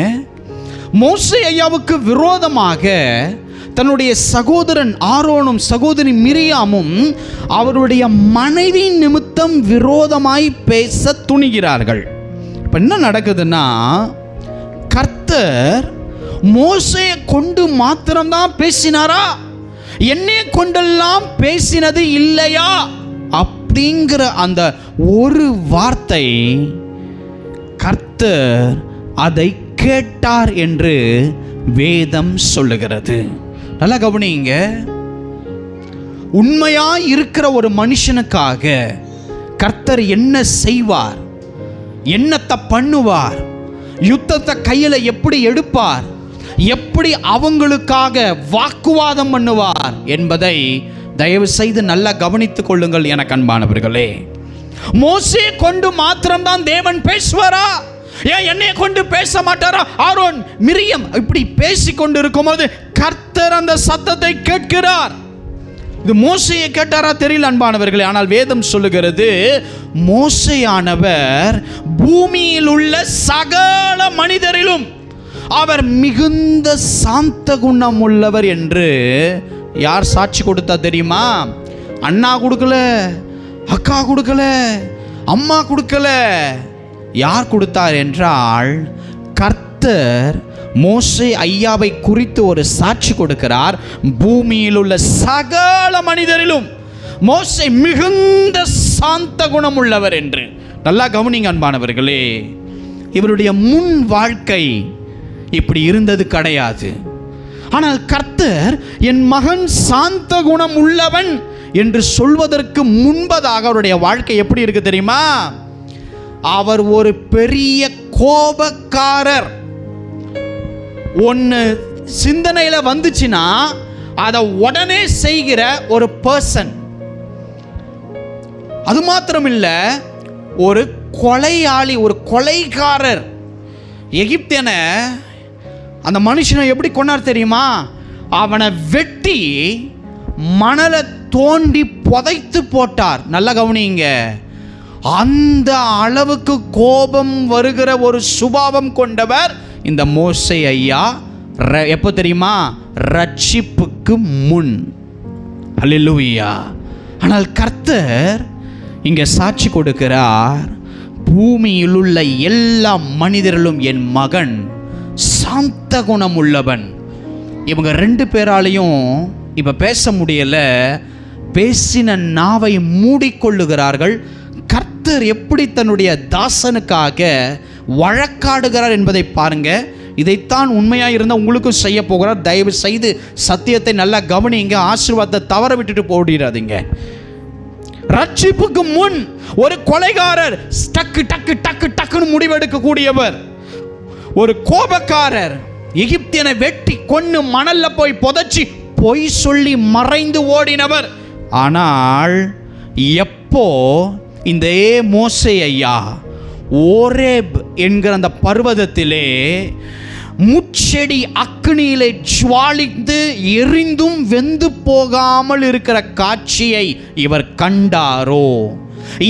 மோசே ஐயாவுக்கு விரோதமாக தன்னுடைய சகோதரன் ஆரோனும் சகோதரி மிரியாமும் அவருடைய மனைவி நிமித்தம் விரோதமாய் பேச துணிகிறார்கள். இப்போ என்ன நடக்குதுன்னா, கர்த்தர் மோசேயை கொண்டு மாத்திரம்தான் பேசினாரா, என்னை கொண்டெல்லாம் பேசினது இல்லையா அப்படிங்கிற அந்த ஒரு வார்த்தை கர்த்தர் அதை கேட்டார் என்று வேதம் சொல்லுகிறது. நல்லா கவனிங்க. உண்மையா இருக்கிற ஒரு மனுஷனுக்காக கர்த்தர் என்ன செய்வார், என்னத்தை பண்ணுவார், யுத்தத்தை கையில் எப்படி எடுப்பார், எப்படி அவங்களுக்காக வாக்குவாதம் பண்ணுவார் என்பதை தயவு செய்து நல்லா கவனித்துக் கொள்ளுங்கள் எனக்கு அன்பானவர்களே. மோசே கொண்டு மாத்திரம்தான் தேவன் பேசுவாரா? ஏன் என்னைய கொண்டு பேச மாட்டாரா? ஆரோன் மிரியம் இப்படி பேசி கொண்டு இருக்கும் போது கர்த்தர் அந்த சத்தத்தை கேட்கிறார். இது மோசேயை கேட்டாரா தெரியல அன்பானவர்களே. ஆனால் வேதம் சொல்லுகிறது, மோசேயானவர் பூமியில் உள்ள சகல மனிதரிலும் அவர் மிகுந்த சாந்த குணம் உள்ளவர் என்று யார் சாட்சி கொடுத்தா தெரியுமா? அண்ணா கொடுக்கல, அக்கா கொடுக்கல, அம்மா கொடுக்கல. யார் கொடுத்தார் என்றால் கர்த்தர் மோசே ஐயாவை குறித்து ஒரு சாட்சி கொடுக்கிறார். பூமியில் உள்ள சகல மனிதரிலும் மோசே மிகுந்த சாந்த குணம் உள்ளவர் என்று. நல்லா கவனிங்க அன்பானவர்களே. இவருடைய முன் வாழ்க்கை இப்படி இருந்தது கிடையாது. ஆனால் கர்த்தர் என் மகன் சாந்த குணம் உள்ளவன் என்று சொல்வதற்கு முன்பதாக அவருடைய வாழ்க்கை எப்படி இருக்கு தெரியுமா? அவர் ஒரு பெரிய கோபக்காரர். ஒன்று சிந்தனையில வந்துச்சுன்னா அதை உடனே செய்கிற ஒரு பர்சன். அது மாத்திரம் இல்ல, ஒரு கொலையாளி, ஒரு கொலைகாரர். எகிப்தியனை அந்த மனுஷனை எப்படி கொண்டார் தெரியுமா? அவனை வெட்டி மணலை தோண்டி புதைத்து போட்டார். நல்லா கவனிங்க. அந்த அளவுக்கு கோபம் வருகிற ஒரு சுபாவம் கொண்டவர் இந்த மோசே ஐயா. எப்போ தெரியுமா? ரட்சிப்புக்கு முன். அல்லேலூயா. ஆனால் கர்த்தர் இங்கே சாட்சி கொடுக்கிறார், பூமியில் உள்ள எல்லா மனிதர்களும் என் மகன் சாந்த குணம் உள்ளவன். இவங்க 2 பேராலையும் இப்போ பேச முடியல. பேசின நாவை மூடிக்கொள்ளுகிறார்கள். கர்த்தர் எப்படி தன்னுடைய தாசனுக்காக வழக்காடுகிறார் என்பதை பாருங்க. இதைத்தான் உண்மையாக இருந்தால் உங்களுக்கும் செய்ய போகிறார். தயவு செய்து சத்தியத்தை நல்லா கவனிங்க. ஆசீர்வாதத்தை தவற விட்டுட்டு போயிடாதீங்க. ரட்சிப்புக்கு முன் ஒரு கொலைகாரர் டக்கு டக்கு டக்கு டக்குன்னு முடிவெடுக்க கூடியவர், ஒரு கோபக்காரர் எகிப்தியனை வெட்டி கொன்னு மணல்ல போய் புதைச்சி பொய் சொல்லி மறைந்து ஓடினவர். ஆனால் எப்போ இந்த மோசே ஐயா ஓரேப் என்கிற அந்த பர்வதத்திலே முச்செடி அக்னியிலே ஜுவாலித்து எரிந்தும் வெந்து போகாமல் இருக்கிற காட்சியை இவர் கண்டாரோ,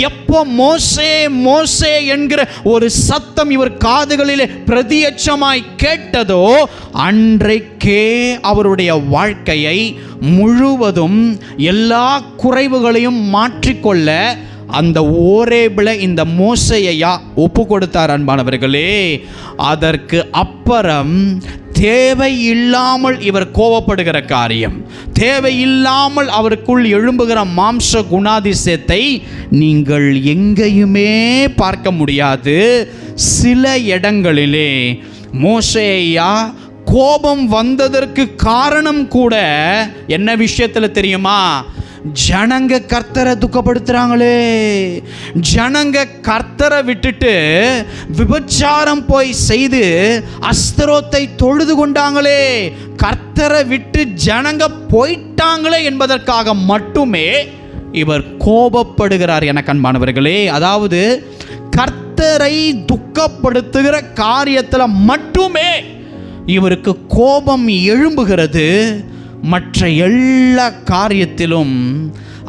எப்போ மோசே மோசே என்கிற ஒரு சத்தம் இவர் காதுகளிலே பிரதியட்சமாய் கேட்டதோ, அன்றைக்கே அவருடைய வாழ்க்கையை முழுவதும் எல்லா குறைவுகளையும் மாற்றிக்கொள்ள அந்த ஓரேபில் இந்த மோசேயா ஒப்பு கொடுத்தார். அன்பானவர்களே, அதற்கு அப்புறம் தேவையில்லாமல் இவர் கோபப்படுகிற காரியம், தேவையில்லாமல் அவருக்குள் எழும்புகிற மாம்ச குணாதிசயத்தை நீங்கள் எங்கேயுமே பார்க்க முடியாது. சில இடங்களிலே மோசேயா கோபம் வந்ததற்கு காரணம் கூட என்ன விஷயத்தில் தெரியுமா? ஜனங்க கர்த்தரை துக்கப்படுத்துறாங்களே, ஜனங்க கர்த்தரை விட்டுட்டு விபச்சாரம் போய் செய்து அஸ்தரோத்தை தொழுது கொண்டாங்களே, கர்த்தரை விட்டு ஜனங்க போயிட்டாங்களே என்பதற்காக மட்டுமே இவர் கோபப்படுகிறார். எனக்கு அன்பானவர்களே, அதாவது கர்த்தரை துக்கப்படுத்துகிற காரியத்தில் மட்டுமே இவருக்கு கோபம் எழும்புகிறது. மற்ற எல்லா காரியத்திலும்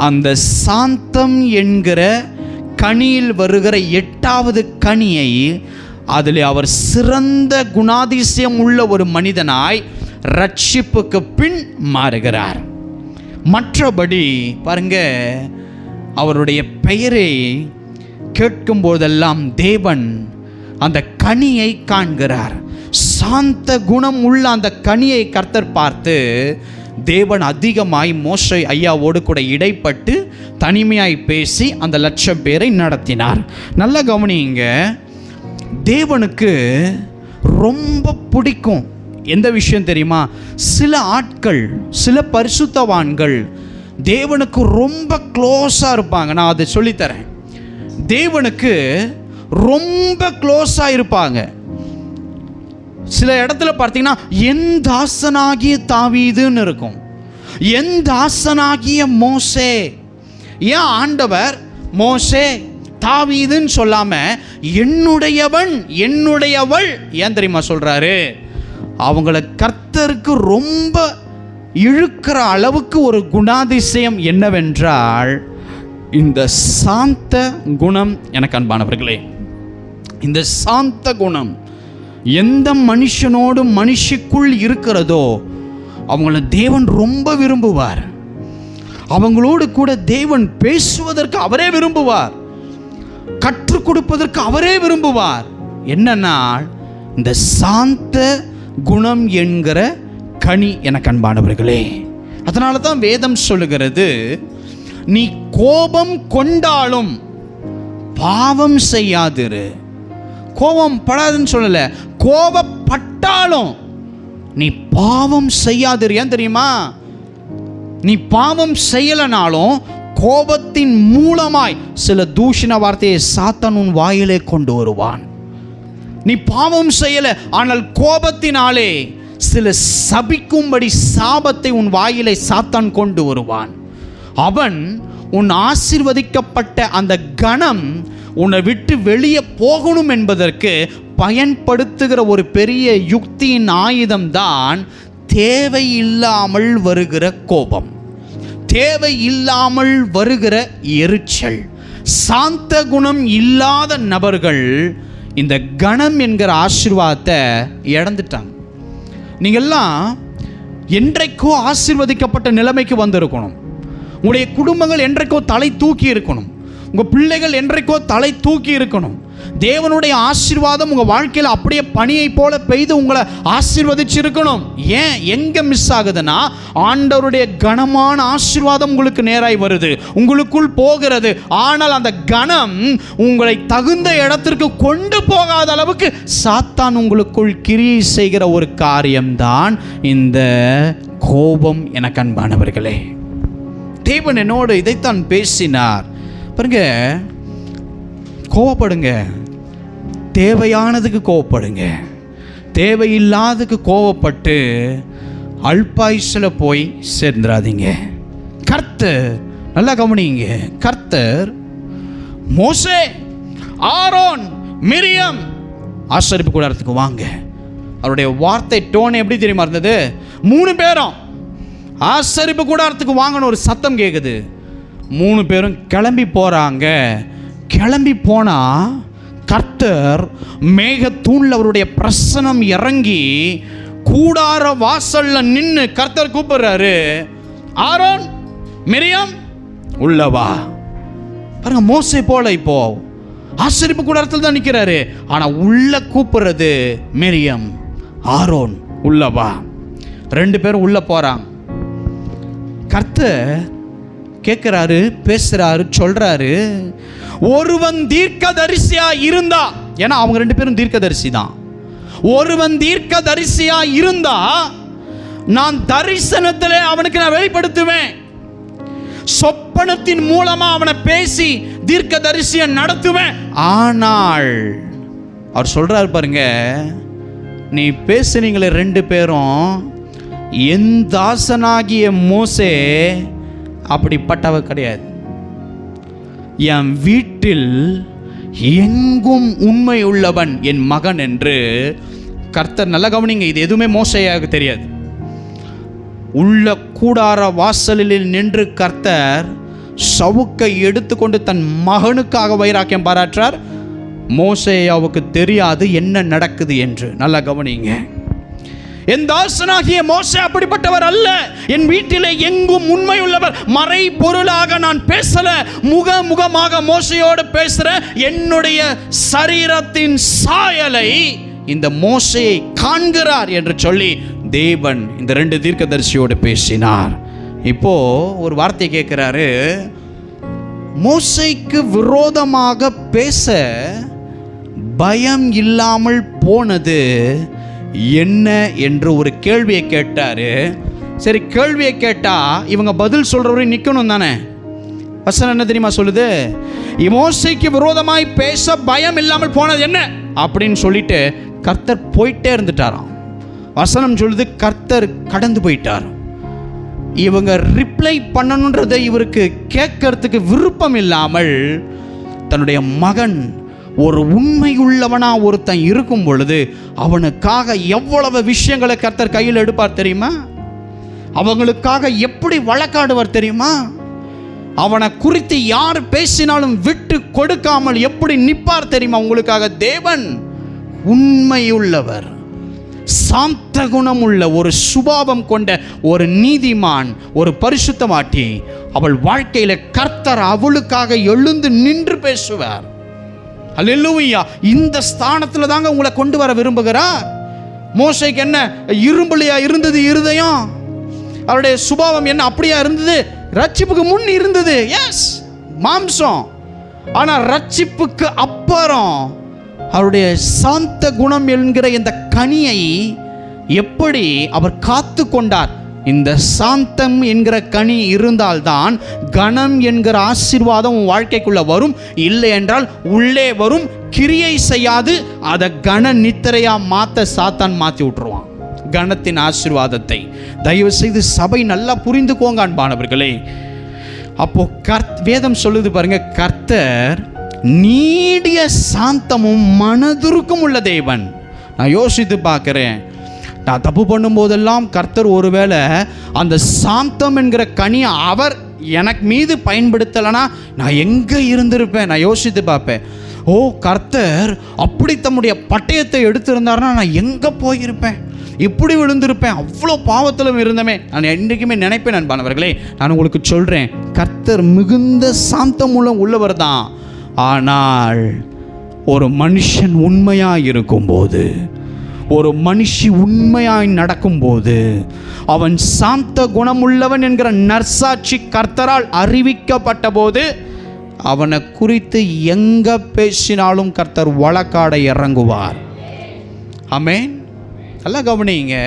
அந்த சாந்தம் என்கிற கனியில் வருகிற 8வது கனியை, அதில் அவர் சிறந்த குணாதிசயம் உள்ள ஒரு மனிதனாய் ரட்சிப்புக்கு பின் மாறுகிறார். மற்றபடி பாருங்க, அவருடைய பெயரை கேட்கும் போதெல்லாம் தேவன் அந்த கனியை காண்கிறார். சாந்த குணம் உள்ள அந்த கனியை கர்த்தர் பார்த்து தேவன் அதிகமாய் மோசே ஐயாவோடு கூட இடைப்பட்டு தனிமையாய் பேசி அந்த 1,00,000 பேரை நடத்தினார். நல்லா கவனிங்க, தேவனுக்கு ரொம்ப பிடிக்கும் எந்த விஷயம் தெரியுமா? சில ஆட்கள், சில பரிசுத்தவான்கள் தேவனுக்கு ரொம்ப க்ளோஸாக இருப்பாங்க. நான் அதை சொல்லித்தரேன். தேவனுக்கு ரொம்ப க்ளோஸாக இருப்பாங்க. சில இடத்துல பார்த்தீங்கன்னா என் தாசனாகிய தாவீதுன்னு இருக்கும், என் தாசனாகிய மோசே. ஏன் ஆண்டவர் மோசே தாவீதுன்னு சொல்லாம என்னுடையவன் என்னுடையவள் ஏன் தெரியுமா சொல்றாரு? அவங்கள கர்த்தருக்கு ரொம்ப இழுக்கிற அளவுக்கு ஒரு குணாதிசயம் என்னவென்றால் இந்த சாந்த குணம். எனக்கு அன்பானவர்களே, இந்த சாந்த குணம் எந்த மனுஷனோடு மனுஷிக்குள் இருக்கிறதோ அவங்கள தேவன் ரொம்ப விரும்புவார். அவங்களோடு கூட தேவன் பேசுவதற்கு அவரே விரும்புவார், கற்றுக் கொடுப்பதற்கு அவரே விரும்புவார். என்னன்னா இந்த சாந்த குணம் என்கிற கனி. எனக்கு அன்பானவர்களே, அதனால தான் வேதம் சொல்லுகிறது, நீ கோபம் கொண்டாலும் பாவம் செய்யாதிரு. கோபம் படாதுன்னு சொல்லல, கோபப்பட்டாலும் நீ பாவம் செய்யாதிரு. ஏன் தெரியுமா? நீ பாவம் செய்யலனாலும் கோபத்தின் மூலமாய் சில தூஷண வார்த்தையை சாத்தான் உன் வாயிலே கொண்டு வருவான். நீ பாவம் செய்யல, ஆனால் கோபத்தினாலே சில சபிக்கும்படி சாபத்தை உன் வாயிலே சாத்தான் கொண்டு வருவான். அவன் உன் ஆசீர்வதிக்கப்பட்ட அந்த கணம் உன்னை விட்டு வெளியே போகணும் என்பதற்கு பயன்படுத்துகிற ஒரு பெரிய யுக்தியின் ஆயுதம்தான் தேவையில்லாமல் வருகிற கோபம், தேவையில்லாமல் வருகிற எரிச்சல். சாந்த குணம் இல்லாத நபர்கள் இந்த கணம் என்கிற ஆசீர்வாதத்தை இழந்துட்டாங்க. நீங்கள்லாம் என்றைக்கோ ஆசீர்வதிக்கப்பட்ட நிலைமைக்கு வந்திருக்கணும். உங்களுடைய குடும்பங்கள் என்றைக்கோ தலை தூக்கி இருக்கணும். உங்கள் பிள்ளைகள் என்றைக்கோ தலை தூக்கி இருக்கணும். தேவனுடைய ஆசீர்வாதம் உங்கள் வாழ்க்கையில் அப்படியே பனியை போல பெய்து உங்களை ஆசீர்வதிச்சிருக்கணும். ஏன் எங்கே மிஸ் ஆகுதுன்னா, ஆண்டவருடைய கனமான ஆசீர்வாதம் உங்களுக்கு நேராய் வருது, உங்களுக்குள் போகிறது. ஆனால் அந்த கனம் உங்களை தகுந்த இடத்திற்கு கொண்டு போகாத அளவுக்கு சாத்தான் உங்களுக்குள் கிரியை செய்கிற ஒரு காரியம்தான் இந்த கோபம். எனக்கு அன்பானவர்களே, தேவன் என்னோடு இதைத்தான் பேசினார். பாருங்க, கோவப்படுங்க, தேவையானதுக்கு கோவப்படுங்க. தேவையில்லாததுக்கு கோவப்பட்டு அல்பாயுசில் போய் சேர்ந்துடாதீங்க. கர்த்தர், நல்லா கவனிங்க, கர்த்தர் மோசே, ஆரோன், மிரியம் ஆசரிப்பு கூடாரத்துக்கு வாங்க. அவருடைய வார்த்தை டோன் எப்படி தெரியுமா இருந்தது? 3 பேரும் ஆசரிப்பு கூடாரத்துக்கு வாங்கன்னு ஒரு சத்தம் கேட்குது. 3 பேரும் கிளம்பி போகிறாங்க. கிளம்பி போனால் கர்த்தர் மேகத்தூணில் அவருடைய பிரசனம் இறங்கி கூடார வாசலில் நின்று கர்த்தர் கூப்பிடுறாரு, ஆரோன், மிரியம் உள்ளவா. பாருங்க, மோசே போல இப்போ ஆசரிப்பு கூடாரத்தில் தான் நிற்கிறாரு. ஆனால் உள்ள கூப்பிடுறது மிரியம், ஆரோன் உள்ளவா. 2 பேரும் உள்ள போகிறாங்க. கர்த்தர் கேட்குறாரு, பேசுகிறாரு, சொல்கிறாரு, ஒருவன் தீர்க்கதரிசியா இருந்தா, ஏன்னா அவங்க 2 பேரும் தீர்க்கதரிசி தான். ஒருவன் தீர்க்கதரிசியா இருந்தா நான் தரிசனத்திலே அவனுக்கு நான் வெளிப்படுத்துவேன். சொப்பனத்தின் மூலமா அவனை பேசி தீர்க்கதரிசியை நடத்துவேன். ஆனால் அவர் சொல்றாரு பாருங்க, நீ பேசுனீங்களே 2 பேரும், என் தாசனாகிய மோசே அப்படிப்பட்டவ கிடையாது. என் வீட்டில் எங்கும் உண்மை உள்ளவன் என் மகன் என்று கர்த்தர், நல்ல கவனிங்க, இது எதுவுமே மோசேயாக தெரியாது. உள்ள கூடார வாசலில் நின்று கர்த்தர் சவுக்கை எடுத்துக்கொண்டு தன் மகனுக்காக வைராக்கியம் பாராட்டார். மோசேயாவுக்கு தெரியாது என்ன நடக்குது என்று. நல்லா கவனிங்க, என் தாசனாகிய மோசே அப்படிப்பட்டவர் அல்ல. என் வீட்டிலே எங்கும் உண்மை உள்ளவர். மறை பொருளாக நான் பேசல, முகமாக மோசையோடு பேசுற. என்னுடைய சரீரத்தின் சாயலை இந்த மோசையை காண்கிறார் என்று சொல்லி தேவன் இந்த 2 தீர்க்கதரிசியோடு பேசினார். இப்போ ஒரு வார்த்தை கேட்கிறாரு, மோசைக்கு விரோதமாக பேச பயம் இல்லாமல் போனது என்ன என்று ஒரு கேள்வியை கேட்டாரு. சரி, கேள்வியை கேட்டா இவங்க பதில் சொல்றவரை நிக்கணும் தானே. வசனம் என்ன தெரியுமா சொல்லுது? மோசைக்கு விரோதமாய் பேச பயம் இல்லாமல் போனது என்ன அப்படின்னு சொல்லிட்டு கர்த்தர் போயிட்டே இருந்துட்டாராம். வசனம் சொல்லுது, கர்த்தர் கடந்து போயிட்டார். இவங்க ரிப்ளை பண்ணணுன்றதை இவருக்கு கேட்கறதுக்கு விருப்பம் இல்லாமல் தன்னுடைய மகன் ஒரு உண்மையுள்ளவனா ஒருத்தன் இருக்கும் பொழுது அவனுக்காக எவ்வளவு விஷயங்களை கர்த்தர் கையில் எடுப்பார் தெரியுமா? அவங்களுக்காக எப்படி வழக்காடுவார் தெரியுமா? அவனை குறித்து யார் பேசினாலும் விட்டு கொடுக்காமல் எப்படி நிற்பார் தெரியுமா? உங்களுக்காக தேவன் உண்மையுள்ளவர், சாந்த குணம் உள்ள ஒரு சுபாவம் கொண்ட ஒரு நீதிமான், ஒரு பரிசுத்தமாட்டி. அவள் வாழ்க்கையில கர்த்தர் அவளுக்காக எழுந்து நின்று பேசுவார். அல்லேலூயா. இந்த ஸ்தானத்தில் தாங்க உங்களை கொண்டு வர விரும்புகிறார். மோசைக்கு என்ன இரும்புலையா இருந்தது இருதயம்? அவருடைய சுபாவம் என்ன அப்படியா இருந்தது? ரட்சிப்புக்கு முன் இருந்தது, எஸ், மாம்சம். ஆனால் ரட்சிப்புக்கு அப்புறம் அவருடைய சாந்த குணம் என்கிற இந்த கனியை எப்படி அவர் காத்து கொண்டார்? இந்த சாந்தம் என்கிற கனி இருந்தால்தான் கனம் என்கிற ஆசீர்வாதம் உன் வாழ்க்கைக்குள்ள வரும். இல்லை என்றால் உள்ளே வரும், கிரியை செய்யாது. அதை கன நித்திரையா மாற்ற சாத்தான் மாற்றி விட்டுருவான். கனத்தின் ஆசீர்வாதத்தை தயவு செய்து சபை நல்லா புரிந்துக்கோங்க அன்பானவர்களே. அப்போ வேதம் சொல்லுது பாருங்க, கர்த்தர் நீடிய சாந்தமும் மனதுருக்கும் உள்ள தேவன். நான் யோசித்து பார்க்கிறேன், நான் தப்பு பண்ணும்போதெல்லாம் கர்த்தர் ஒருவேளை அந்த சாந்தம் என்கிற கனியை அவர் எனக்கு மீது பயன்படுத்தலைன்னா நான் எங்கே இருந்திருப்பேன்? நான் யோசித்து பார்ப்பேன். ஓ, கர்த்தர் அப்படி தம்முடைய பட்டயத்தை எடுத்திருந்தாருன்னா நான் எங்கே போயிருப்பேன்? இப்படி விழுந்திருப்பேன், அவ்வளோ பாவத்திலும் இருந்தமே. நான் என்றைக்குமே நினைப்பேன் அன்பானவர்களே. நான் உங்களுக்கு சொல்கிறேன், கர்த்தர் மிகுந்த சாந்தம் உள்ளவர் தான். ஆனால் ஒரு மனுஷன் உண்மையாக இருக்கும்போது, ஒரு மனுஷி உண்மையாய் நடக்கும்போது, அவன் சாந்த குணமுள்ளவன் என்கிற நற்சாட்சி கர்த்தரால் அறிவிக்கப்பட்ட போது, அவனை குறித்து எங்க பேசினாலும் கர்த்தர் வழக்காட இறங்குவார். ஆமென். நல்லா கவனிங்க.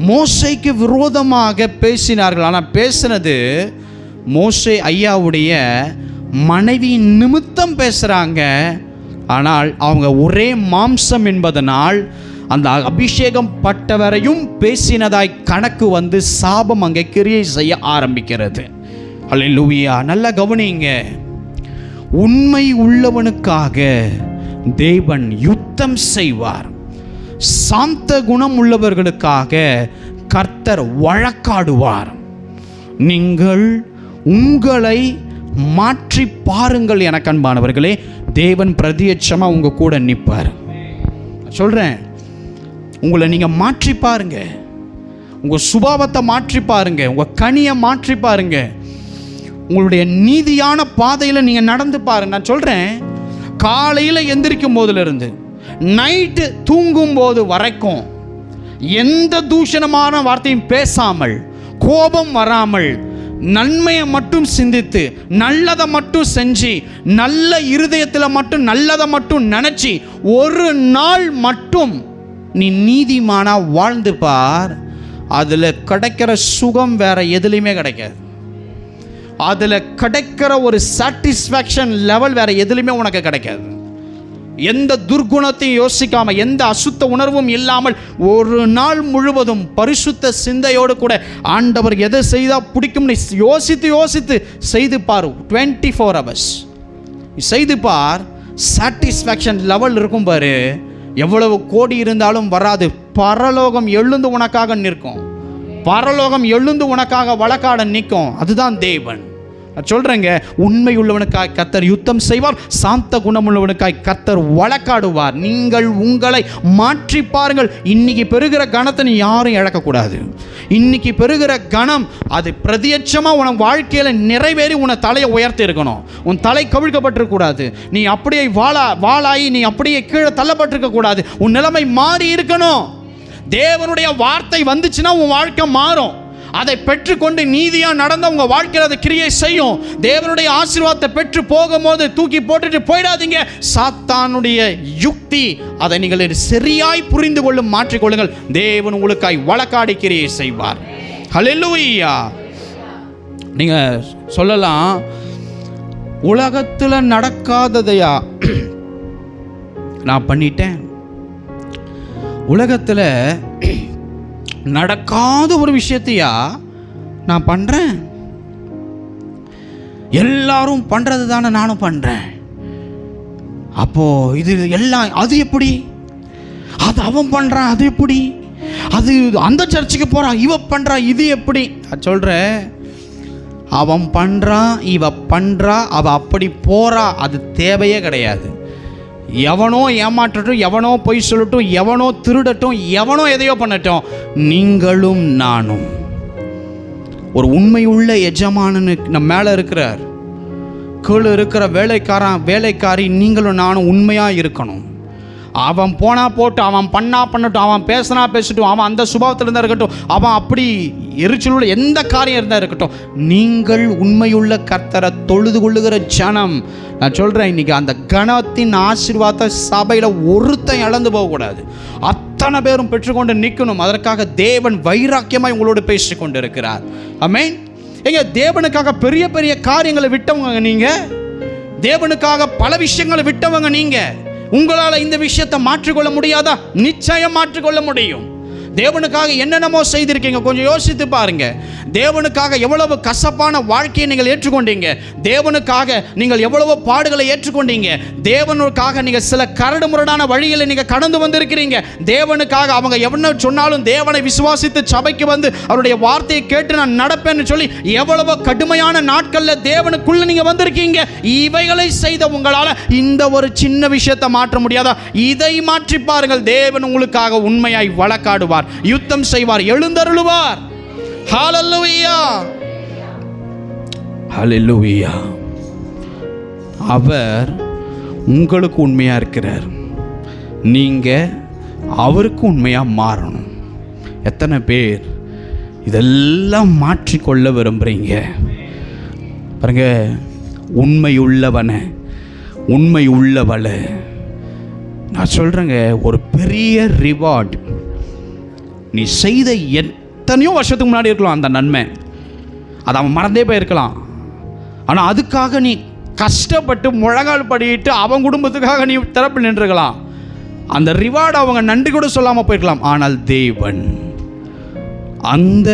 மோசேக்கு விரோதமாக பேசினார்கள். ஆனால் பேசினது மோசே ஐயாவுடைய மனைவியின் நிமித்தம் பேசுகிறாங்க. ஆனால் அவங்க ஒரே மாம்சம் என்பதனால் அந்த அபிஷேகம் பட்டவரையும் பேசினதாய் கணக்கு வந்து சாபம் அங்கே கிரியை செய்ய ஆரம்பிக்கிறது. அல்லேலூயா. நல்லா கவனிங்க. உண்மை உள்ளவனுக்காக தேவன் யுத்தம் செய்வார். சாந்த குணம் உள்ளவர்களுக்காக கர்த்தர் வழக்காடுவார். நீங்கள் உங்களை மாற்றி பாருங்கள். எனக்கு அன்பானவர்களே, தேவன் பிரதியட்சமாக உங்கள் கூட நிற்பார். சொல்கிறேன், உங்களை நீங்கள் மாற்றி பாருங்க. உங்கள் சுபாவத்தை மாற்றி பாருங்க. உங்கள் கனியை மாற்றி பாருங்க. உங்களுடைய நீதியான பாதையில் நீங்கள் நடந்து பாருங்க. நான் சொல்கிறேன், காலையில் எந்திரிக்கும் போதிலிருந்து நைட்டு தூங்கும் போது வரைக்கும் எந்த தூஷணமான வார்த்தையும் பேசாமல், கோபம் வராமல், நன்மையை மட்டும் சிந்தித்து, நல்லதை மட்டும் செஞ்சு, நல்ல இருதயத்தில் மட்டும் நல்லதை மட்டும் நினச்சி, ஒரு நாள் மட்டும் நீ நீதிமானா வாழ்ந்து பார். அதில் கிடைக்கிற சுகம் வேற எதுலையுமே கிடைக்காது. அதில் கிடைக்கிற ஒரு சாட்டிஸ்ஃபேக்ஷன் லெவல் வேற எதுலையுமே உனக்கு கிடைக்காது. எந்த துர்குணத்தையும் யோசிக்காம, எந்த அசுத்த உணர்வும் இல்லாமல் ஒரு நாள் முழுவதும் பரிசுத்த சிந்தையோடு கூட ஆண்டவர் எதை செய்தால் பிடிக்கும்னு யோசித்து செய்து பார். 24 hours செய்து பார். சாட்டிஸ்ஃபேக்ஷன் லெவல் இருக்கும் பாரு. எவ்வளவு கோடி இருந்தாலும் வராது. பரலோகம் எழுந்து உனக்காக நிற்கும். பரலோகம் எழுந்து உனக்காக வழக்காட நிற்கும். அதுதான் தேவன். சொல்றேங்க, உண்மை உள்ளவனுக்காய் கர்த்தர் யுத்தம் செய்வார். சாந்த குணமுள்ளவனுக்காய் கர்த்தர் வழக்காடுவார். நீங்கள் உங்களை மாற்றி பாருங்கள். இன்னைக்கு பெறுகிற கணத்தை நீ யாரும் இழக்கக்கூடாது. இன்னைக்கு பெறுகிற கணம் அது பிரதியட்சமா உன் வாழ்க்கையில நிறைவேறி உன்னை தலையை உயர்த்தி இருக்கணும். உன் தலை கவிழ்க்கப்பட்டிருக்க கூடாது. நீ அப்படியே வாளாகி நீ அப்படியே கீழே தள்ளப்பட்டிருக்க கூடாது. உன் நிலைமை மாறி இருக்கணும். தேவனுடைய வார்த்தை வந்துச்சுன்னா உன் வாழ்க்கை மாறும். அதை பெற்றுக்கொண்டு நீதியா நடந்த உங்க வாழ்க்கையில் அதை கிரியை செய்யும். தேவனுடைய ஆசீர்வாதத்தை பெற்று போகும்போது தூக்கி போட்டுட்டு போயிடாதீங்க. சாத்தானுடைய யுக்தி அதை நீங்கள் சரியாய் புரிந்து கொள்ளும், மாற்றிக்கொள்ளுங்கள். தேவன் உங்களுக்காய் வழக்காடி கிரியை செய்வார். ஹல்லேலூயா. நீங்க சொல்லலாம், உலகத்தில் நடக்காததையா நான் பண்ணிட்டேன், உலகத்தில் நடக்காத ஒரு விஷயத்தையா நான் பண்றேன், எல்லாரும் பண்றது தானே நானும் பண்றேன். அப்போ இது எல்லாம் அது எப்படி, அது அவன் பண்றான் அது எப்படி, அது அந்த சர்ச்சுக்கு போறான் இவ பண்றா இது எப்படி. சொல்ற, அவன் பண்றான் இவ பண்றா அவ அப்படி போறா அது தேவையே கிடையாது. எவனோ ஏமாற்றட்டும், எவனோ பொய் சொல்லட்டும், எவனோ திருடட்டும், எவனோ எதையோ பண்ணட்டும், நீங்களும் நானும் ஒரு உண்மையுள்ள எஜமானனு நம்ம மேலே இருக்கிறார். கீழே இருக்கிற வேலைக்காரி நீங்களும் நானும் உண்மையாக இருக்கணும். அவன் போனா போட்டு, அவன் பண்ணட்டும், அவன் பேசினா பேசட்டும், அவன் அந்த சுபாவத்தில் இருந்தால் இருக்கட்டும், அவன் அப்படி எரிச்சலுள்ள எந்த காரியம் இருந்தால் இருக்கட்டும், நீங்கள் உண்மையுள்ள கர்த்தரை தொழுது கொள்ளுகிற ஜனம். நான் சொல்கிறேன், இன்னைக்கு அந்த கணத்தின் ஆசீர்வாதத்தை சபையில் ஒருத்தன் இழந்து போகக்கூடாது. அத்தனை பேரும் பெற்றுக்கொண்டு நிற்கணும். அதற்காக தேவன் வைராக்கியமாய் உங்களோடு பேசி கொண்டு இருக்கிறார். ஆமென். எங்க தேவனுக்காக பெரிய பெரிய காரியங்களை விட்டவங்க நீங்க, தேவனுக்காக பல விஷயங்களை விட்டவங்க நீங்க. உங்களால் இந்த விஷயத்தை மாற்றிக்கொள்ள முடியாதா? நிச்சயம் மாற்றிக்கொள்ள முடியும். தேவனுக்காக என்னென்னமோ செய்திருக்கீங்க, கொஞ்சம் யோசித்து பாருங்க. தேவனுக்காக எவ்வளவு கசப்பான வாழ்க்கையை நீங்கள் ஏற்றுக்கொண்டீங்க. தேவனுக்காக நீங்கள் எவ்வளவு பாடுகளை ஏற்றுக்கொண்டீங்க. தேவனுக்காக நீங்கள் சில கரடு முரடான வழிகளை நீங்கள் கடந்து வந்திருக்கிறீங்க. தேவனுக்காக அவங்க எவ்வளோ சொன்னாலும் தேவனை விசுவாசித்து சபைக்கு வந்து அவருடைய வார்த்தையை கேட்டு நான் நடப்பேன்னு சொல்லி எவ்வளவு கடுமையான நாட்களில் தேவனுக்குள்ள நீங்கள் வந்திருக்கீங்க. இவைகளை செய்த உங்களால் இந்த ஒரு சின்ன விஷயத்தை மாற்ற முடியாதா? இதை மாற்றி பாருங்கள். தேவன் உங்களுக்காக உண்மையாய் வழக்காடுவார், யுத்தம் செய்வார், எழுந்தருளுவார். ஹல்லேலூயா, ஹல்லேலூயா. அவர் உங்களுக்கு உண்மையாக இருக்கிறார். நீங்கள் அவருக்கு உண்மையாக மாறணும். எத்தனை பேர் இதெல்லாம் மாற்றிக்கொள்ள விரும்புகிறீங்க? பாருங்க, உண்மை உள்ளவனை, உண்மை உள்ளவளை நான் சொல்கிறேங்க, ஒரு பெரிய ரிவார்டு. நீ செய்த எத்தனையோ வருஷத்துக்கு முன்னாடி இருக்கலாம் அந்த நன்மை, அதை அவன் மறந்தே போயிருக்கலாம். ஆனால் அதுக்காக நீ கஷ்டப்பட்டு முழங்கால் படிட்டு அவன் குடும்பத்துக்காக நீ திறப்பில் நின்றுக்கலாம். அந்த ரிவார்டு அவங்க நன்றி கூட சொல்லாமல் போயிருக்கலாம். ஆனால் தேவன் அந்த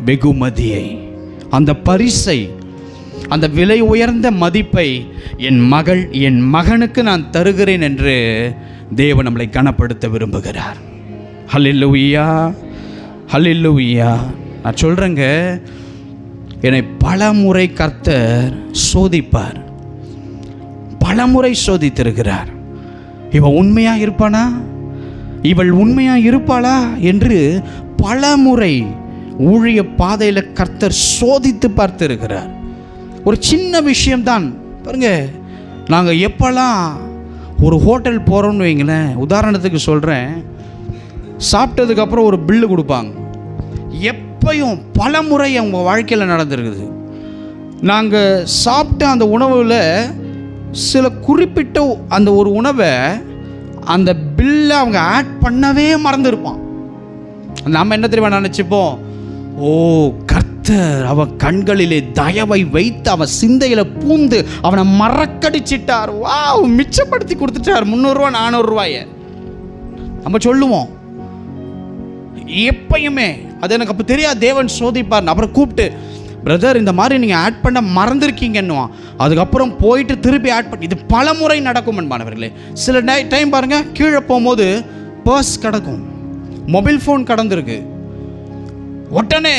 வெகுமதியை, அந்த பரிசை, அந்த விலை உயர்ந்த மதிப்பை என் மகள், என் மகனுக்கு நான் தருகிறேன் என்று தேவன் நம்மளை கனப்படுத்த விரும்புகிறார். ஹல்லேலூயா, ஹல்லேலூயா. நான் சொல்கிறேங்க, என்னை பல முறை கர்த்தர் சோதிப்பார், பல முறை சோதித்திருக்கிறார். இவன் உண்மையாக இருப்பானா, இவள் உண்மையாக இருப்பாளா என்று பல முறை ஊழிய பாதையில் கர்த்தர் சோதித்து பார்த்திருக்கிறார். ஒரு சின்ன விஷயம்தான் பாருங்க. நாங்கள் எப்போல்லாம் ஒரு ஹோட்டல் போகிறோம்னு வைங்களேன், உதாரணத்துக்கு சொல்கிறேன், சாப்பிட்டதுக்கப்புறம் ஒரு பில்லு கொடுப்பாங்க. எப்பையும் பல முறை அவங்க வாழ்க்கையில் நடந்திருக்குது. நாங்கள் சாப்பிட்ட அந்த உணவில் சில குறிப்பிட்ட அந்த ஒரு உணவை அந்த பில்லை அவங்க ஆட் பண்ணவே மறந்துருப்பான். நம்ம என்ன தெரியுமா நினச்சிப்போம், ஓ கர்த்தர் அவன் கண்களிலே தயவை வைத்து அவன் சிந்தையில் பூந்து அவனை மறக்கடிச்சிட்டார், வா மிச்சப்படுத்தி கொடுத்துட்டார் 300 ரூபா 400 ரூபாயை நம்ம சொல்லுவோம் எப்பயுமே. அது எனக்கு அப்போ தெரியாது. தேவன் சோதிப்பார். அப்புறம் கூப்பிட்டு, பிரதர் இந்த மாதிரி நீங்கள் ஆட் பண்ண மறந்துருக்கீங்கன்னுவான். அதுக்கப்புறம் போயிட்டு திருப்பி ஆட் பண்ணி, இது பல முறை நடக்கும் மாணவர்களே. சில டைம் பாருங்கள், கீழே போகும்போது பர்ஸ் கிடக்கும், மொபைல் ஃபோன் கடந்திருக்கு. உடனே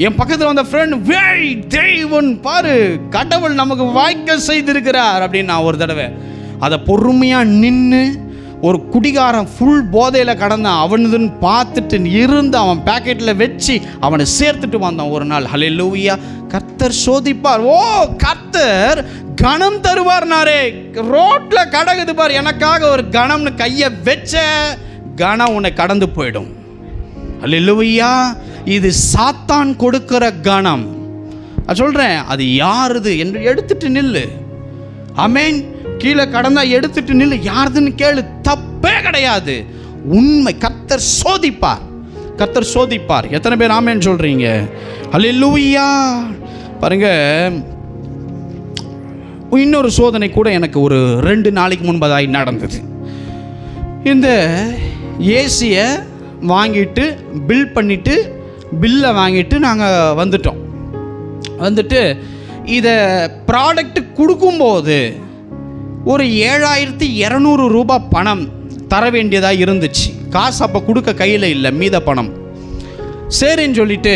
என் பக்கத்தில் வந்த ஃப்ரெண்ட், வேய் தேவன் பாரு, கடவுள் நமக்கு வாய்க்க செய்திருக்கிறார் அப்படின்னு நான் ஒரு தடவை அதை பொறுமையாக நின்று, ஒரு குடிகாரன் ஃபுல் போதையில் கடந்தான், அவனுதுன்னு பார்த்துட்டு இருந்து அவன் பேக்கெட்டில் வச்சு அவனை சேர்த்துட்டு வந்தான் ஒரு நாள். ஹல்லேலூயா. கர்த்தர் சோதிப்பார். ஓ கர்த்தர் கணம் தருவார்னாரே, ரோட்டில் கடகுது பார், எனக்காக ஒரு கணம்னு கையை வச்ச கணம் உன்னை கடந்து போயிடும். ஹல்லேலூயா. இது சாத்தான் கொடுக்கிற கணம். நான் சொல்கிறேன், அது யாருது என்று எடுத்துட்டு நில்லு. ஆமென். கீழே கடந்தா எடுத்துட்டு நில்லு, யாருதுன்னு கேளு, தப்பே கிடையாது. உண்மை. கர்த்தர் சோதிப்பார், கர்த்தர் சோதிப்பார். எத்தனை பேர் ஆமென் சொல்றீங்க? ஹல்லேலூயா. பாருங்க, இன்னொரு சோதனை கூட எனக்கு ஒரு 2 நாளைக்கு முன்பதாய் நடந்தது. இந்த ஏசியை வாங்கிட்டு பில் பண்ணிவிட்டு, பில்லை வாங்கிட்டு நாங்கள் வந்துட்டு இதை ப்ராடக்ட் கொடுக்கும்போது ஒரு 7200 ரூபாய் பணம் தர வேண்டியதாக இருந்துச்சு. காசு அப்போ கொடுக்க கையில் இல்லை, மீத பணம். சரின்னு சொல்லிட்டு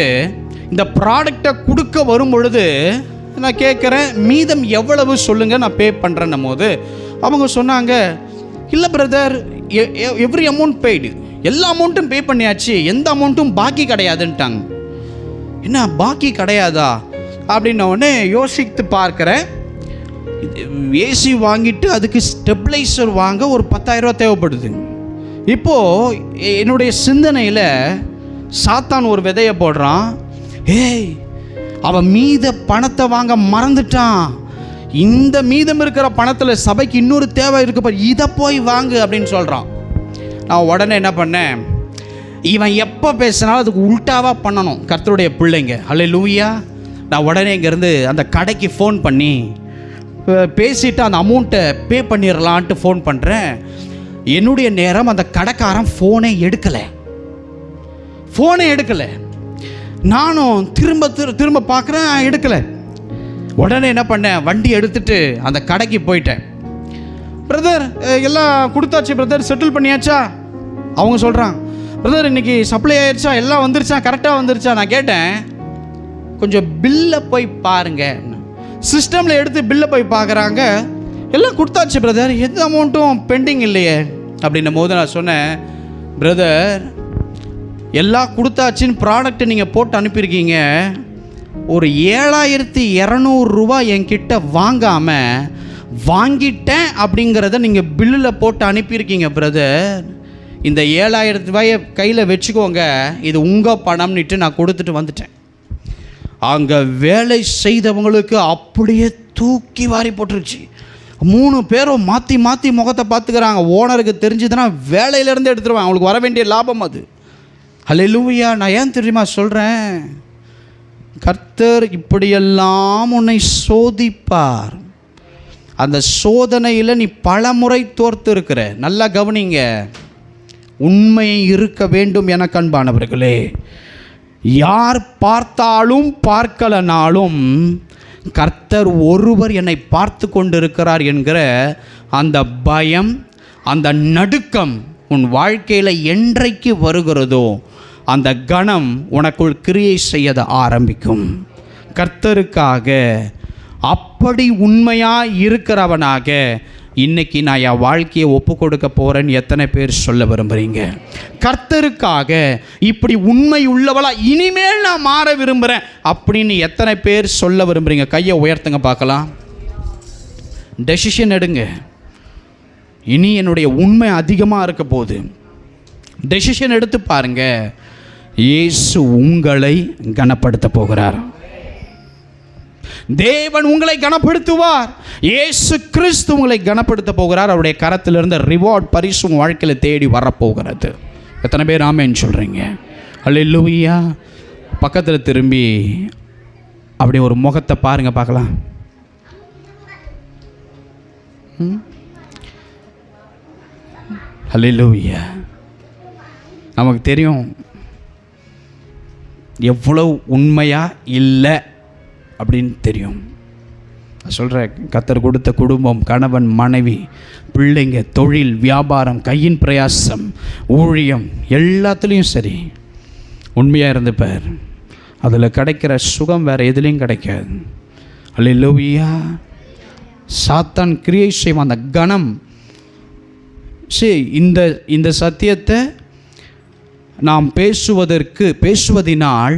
இந்த ப்ராடக்டை கொடுக்க வரும் பொழுது நான் கேட்குறேன், மீதம் எவ்வளவு சொல்லுங்கள், நான் பே பண்ணுறேன்னும் போது அவங்க சொன்னாங்க, இல்லை பிரதர், எவ்ரி அமௌண்ட் பெய்டு, எல்லா அமௌண்ட்டும் பே பண்ணியாச்சு, எந்த அமௌண்ட்டும் பாக்கி கிடையாதுன்ட்டாங்க. என்ன பாக்கி கிடையாதா அப்படின்ன உடனே யோசித்து பார்க்குறேன். ஏசி வாங்கிட்டு அதுக்கு ஸ்டெபிளைசர் வாங்க ஒரு 10,000 ரூபா தேவைப்படுது. இப்போது என்னுடைய சிந்தனையில் சாத்தான் ஒரு விதையை போடுறான். ஏய், அவன் மீத பணத்தை வாங்க மறந்துட்டான், இந்த மீதம் இருக்கிற பணத்தில் சபைக்கு இன்னொரு தேவை இருக்கு, இதை போய் வாங்கு அப்படின்னு சொல்கிறான். நான் உடனே என்ன பண்ணேன், இவன் எப்போ பேசினாலும் அதுக்கு உல்ட்டாவாக பண்ணணும் கர்த்தருடைய பிள்ளைங்க. ஹல்லேலூயா. நான் உடனே இங்கேருந்து அந்த கடைக்கு ஃபோன் பண்ணி பேசிவிட்டு அந்த அமௌண்ட்டை பே பண்ணிடலான்ட்டு ஃபோன் பண்ணுறேன். என்னுடைய நேரம் அந்த கடைக்காரன் ஃபோனே எடுக்கலை. நானும் திரும்ப பார்க்குறேன், எடுக்கலை. உடனே என்ன பண்ணேன், வண்டி எடுத்துகிட்டு அந்த கடைக்கு போயிட்டேன். பிரதர் எல்லாம் கொடுத்தாச்சு பிரதர், செட்டில் பண்ணியாச்சா? அவங்க சொல்கிறாங்க, பிரதர் இன்றைக்கி சப்ளை ஆயிடுச்சா, எல்லாம் வந்துருச்சா, கரெக்டாக வந்துருச்சா? நான் கேட்டேன், கொஞ்சம் பில்லை போய் பாருங்க. சிஸ்டமில் எடுத்து பில்லை போய் பார்க்குறாங்க, எல்லாம் கொடுத்தாச்சு பிரதர், எந்த அமௌண்ட்டும் பெண்டிங் இல்லையே அப்படின்னும் போது நான் சொன்னேன், பிரதர் எல்லாம் கொடுத்தாச்சின்னு ப்ராடக்ட்டை நீங்கள் போட்டு அனுப்பியிருக்கீங்க, ஒரு 7200 ரூபா என்கிட்ட வாங்காமல் வாங்கிட்டேன் அப்படிங்கிறத நீங்கள் பில்லில் போட்டு அனுப்பியிருக்கீங்க பிரதர், இந்த 7,000 ரூபாயை கையில் வச்சுக்கோங்க, இது உங்கள் பணம்னுட்டு நான் கொடுத்துட்டு வந்துட்டேன். அங்கே வேலை செய்தவங்களுக்கு அப்படியே தூக்கி வாரி போட்டுருச்சு. 3 பேரும் மாற்றி மாற்றி முகத்தை பார்த்துக்கிறாங்க. ஓனருக்கு தெரிஞ்சதுன்னா வேலையிலேருந்து எடுத்துருவாங்க, அவங்களுக்கு வர வேண்டிய லாபம் அது. ஹல்லேலூயா. நான் ஏன் தெரியுமா சொல்கிறேன்? கர்த்தர் இப்படியெல்லாம் உன்னை சோதிப்பார். அந்த சோதனையில் நீ பல முறை தோர்த்து இருக்கிற. நல்லா கவனிங்க, உண்மை இருக்க வேண்டும் என அன்பானவர்களே. யார் பார்த்தாலும் பார்க்கலனாலும் கர்த்தர் ஒருவர் என்னை பார்த்து கொண்டிருக்கிறார் என்கிற அந்த பயம், அந்த நடுக்கம் உன் வாழ்க்கையில் என்றைக்கு வருகிறதோ அந்த கணம் உனக்குள் கிரியை செய்ய ஆரம்பிக்கும். கர்த்தருக்காக அப்படி உண்மையாக இருக்கிறவனாக இன்னைக்கு நான் என் வாழ்க்கையை ஒப்பு கொடுக்க போகிறேன்னு எத்தனை பேர் சொல்ல விரும்புகிறீங்க? கர்த்தருக்காக இப்படி உண்மை உள்ளவளா இனிமேல் நான் மாற விரும்புகிறேன் அப்படின்னு எத்தனை பேர் சொல்ல விரும்புகிறீங்க? கையை உயர்த்துங்க பார்க்கலாம். டெசிஷன் எடுங்க. இனி என்னுடைய உண்மை அதிகமாக இருக்க போகுது. டெசிஷன் எடுத்து பாருங்க. இயேசு உங்களை கனப்படுத்த போகிறார். தேவன் உங்களை கனப்படுத்துவார். இயேசு கிறிஸ்து உங்களை கனப்படுத்த போகிறார். அவருடைய கரத்திலிருந்து ரிவார்ட், பரிசு உங்கள் வாழ்க்கையில் தேடி வரப்போகிறது. எத்தனை பேர் ஆமென் சொல்கிறீங்க? அல்லேலூயா. பக்கத்தில் திரும்பி அப்படி ஒரு முகத்தை பாருங்க பார்க்கலாம். அல்லேலூயா. நமக்கு தெரியும் எவ்வளவு உண்மையாக இல்லை அப்படின்னு தெரியும். நான் சொல்கிறேன், கர்த்தர் கொடுத்த குடும்பம், கணவன் மனைவி, பிள்ளைங்க, தொழில், வியாபாரம், கையின் பிரயாசம், ஊழியம், எல்லாத்துலேயும் சரி உண்மையாக இருந்துப்பார். அதில் கிடைக்கிற சுகம் வேறு எதுலேயும் கிடைக்காது. அல்லேலூயா. சாத்தான் கிரியை செய்வான் அந்த கணம். சரி, இந்த சத்தியத்தை நாம் பேசுவதினால்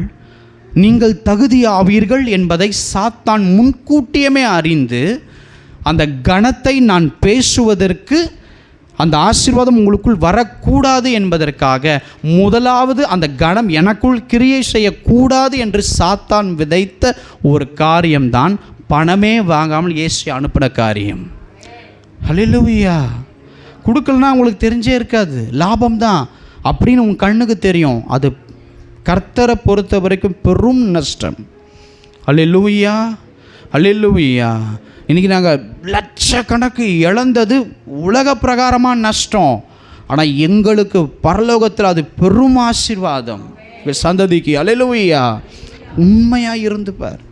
நீங்கள் தகுதியாவீர்கள் என்பதை சாத்தான் முன்கூட்டியமே அறிந்து அந்த கணத்தை நான் பேசுவதற்கு, அந்த ஆசீர்வாதம் உங்களுக்குள் வரக்கூடாது என்பதற்காக முதலாவது அந்த கணம் எனக்குள் கிரியை செய்யக்கூடாது என்று சாத்தான் விதைத்த ஒரு காரியம்தான் பணமே வாங்காமல் இயேசு அனுப்பின காரியம். ஹல்லேலூயா. கொடுக்கலன்னா உங்களுக்கு தெரிஞ்சே இருக்காது, லாபம்தான் அப்படின்னு உங்கள் கண்ணுக்கு தெரியும். அது கர்த்தரை பொறுத்த வரைக்கும் பெரும் நஷ்டம். அல்லேலூயா. அல்லேலூயா. இன்றைக்கி நாங்கள் லட்சக்கணக்கு இழந்தது உலக பிரகாரமாக நஷ்டம். ஆனால் எங்களுக்கு பரலோகத்தில் அது பெரும் ஆசீர்வாதம் சந்ததிக்கு. அல்லேலூயா. உண்மையாக இருந்துப்பார்.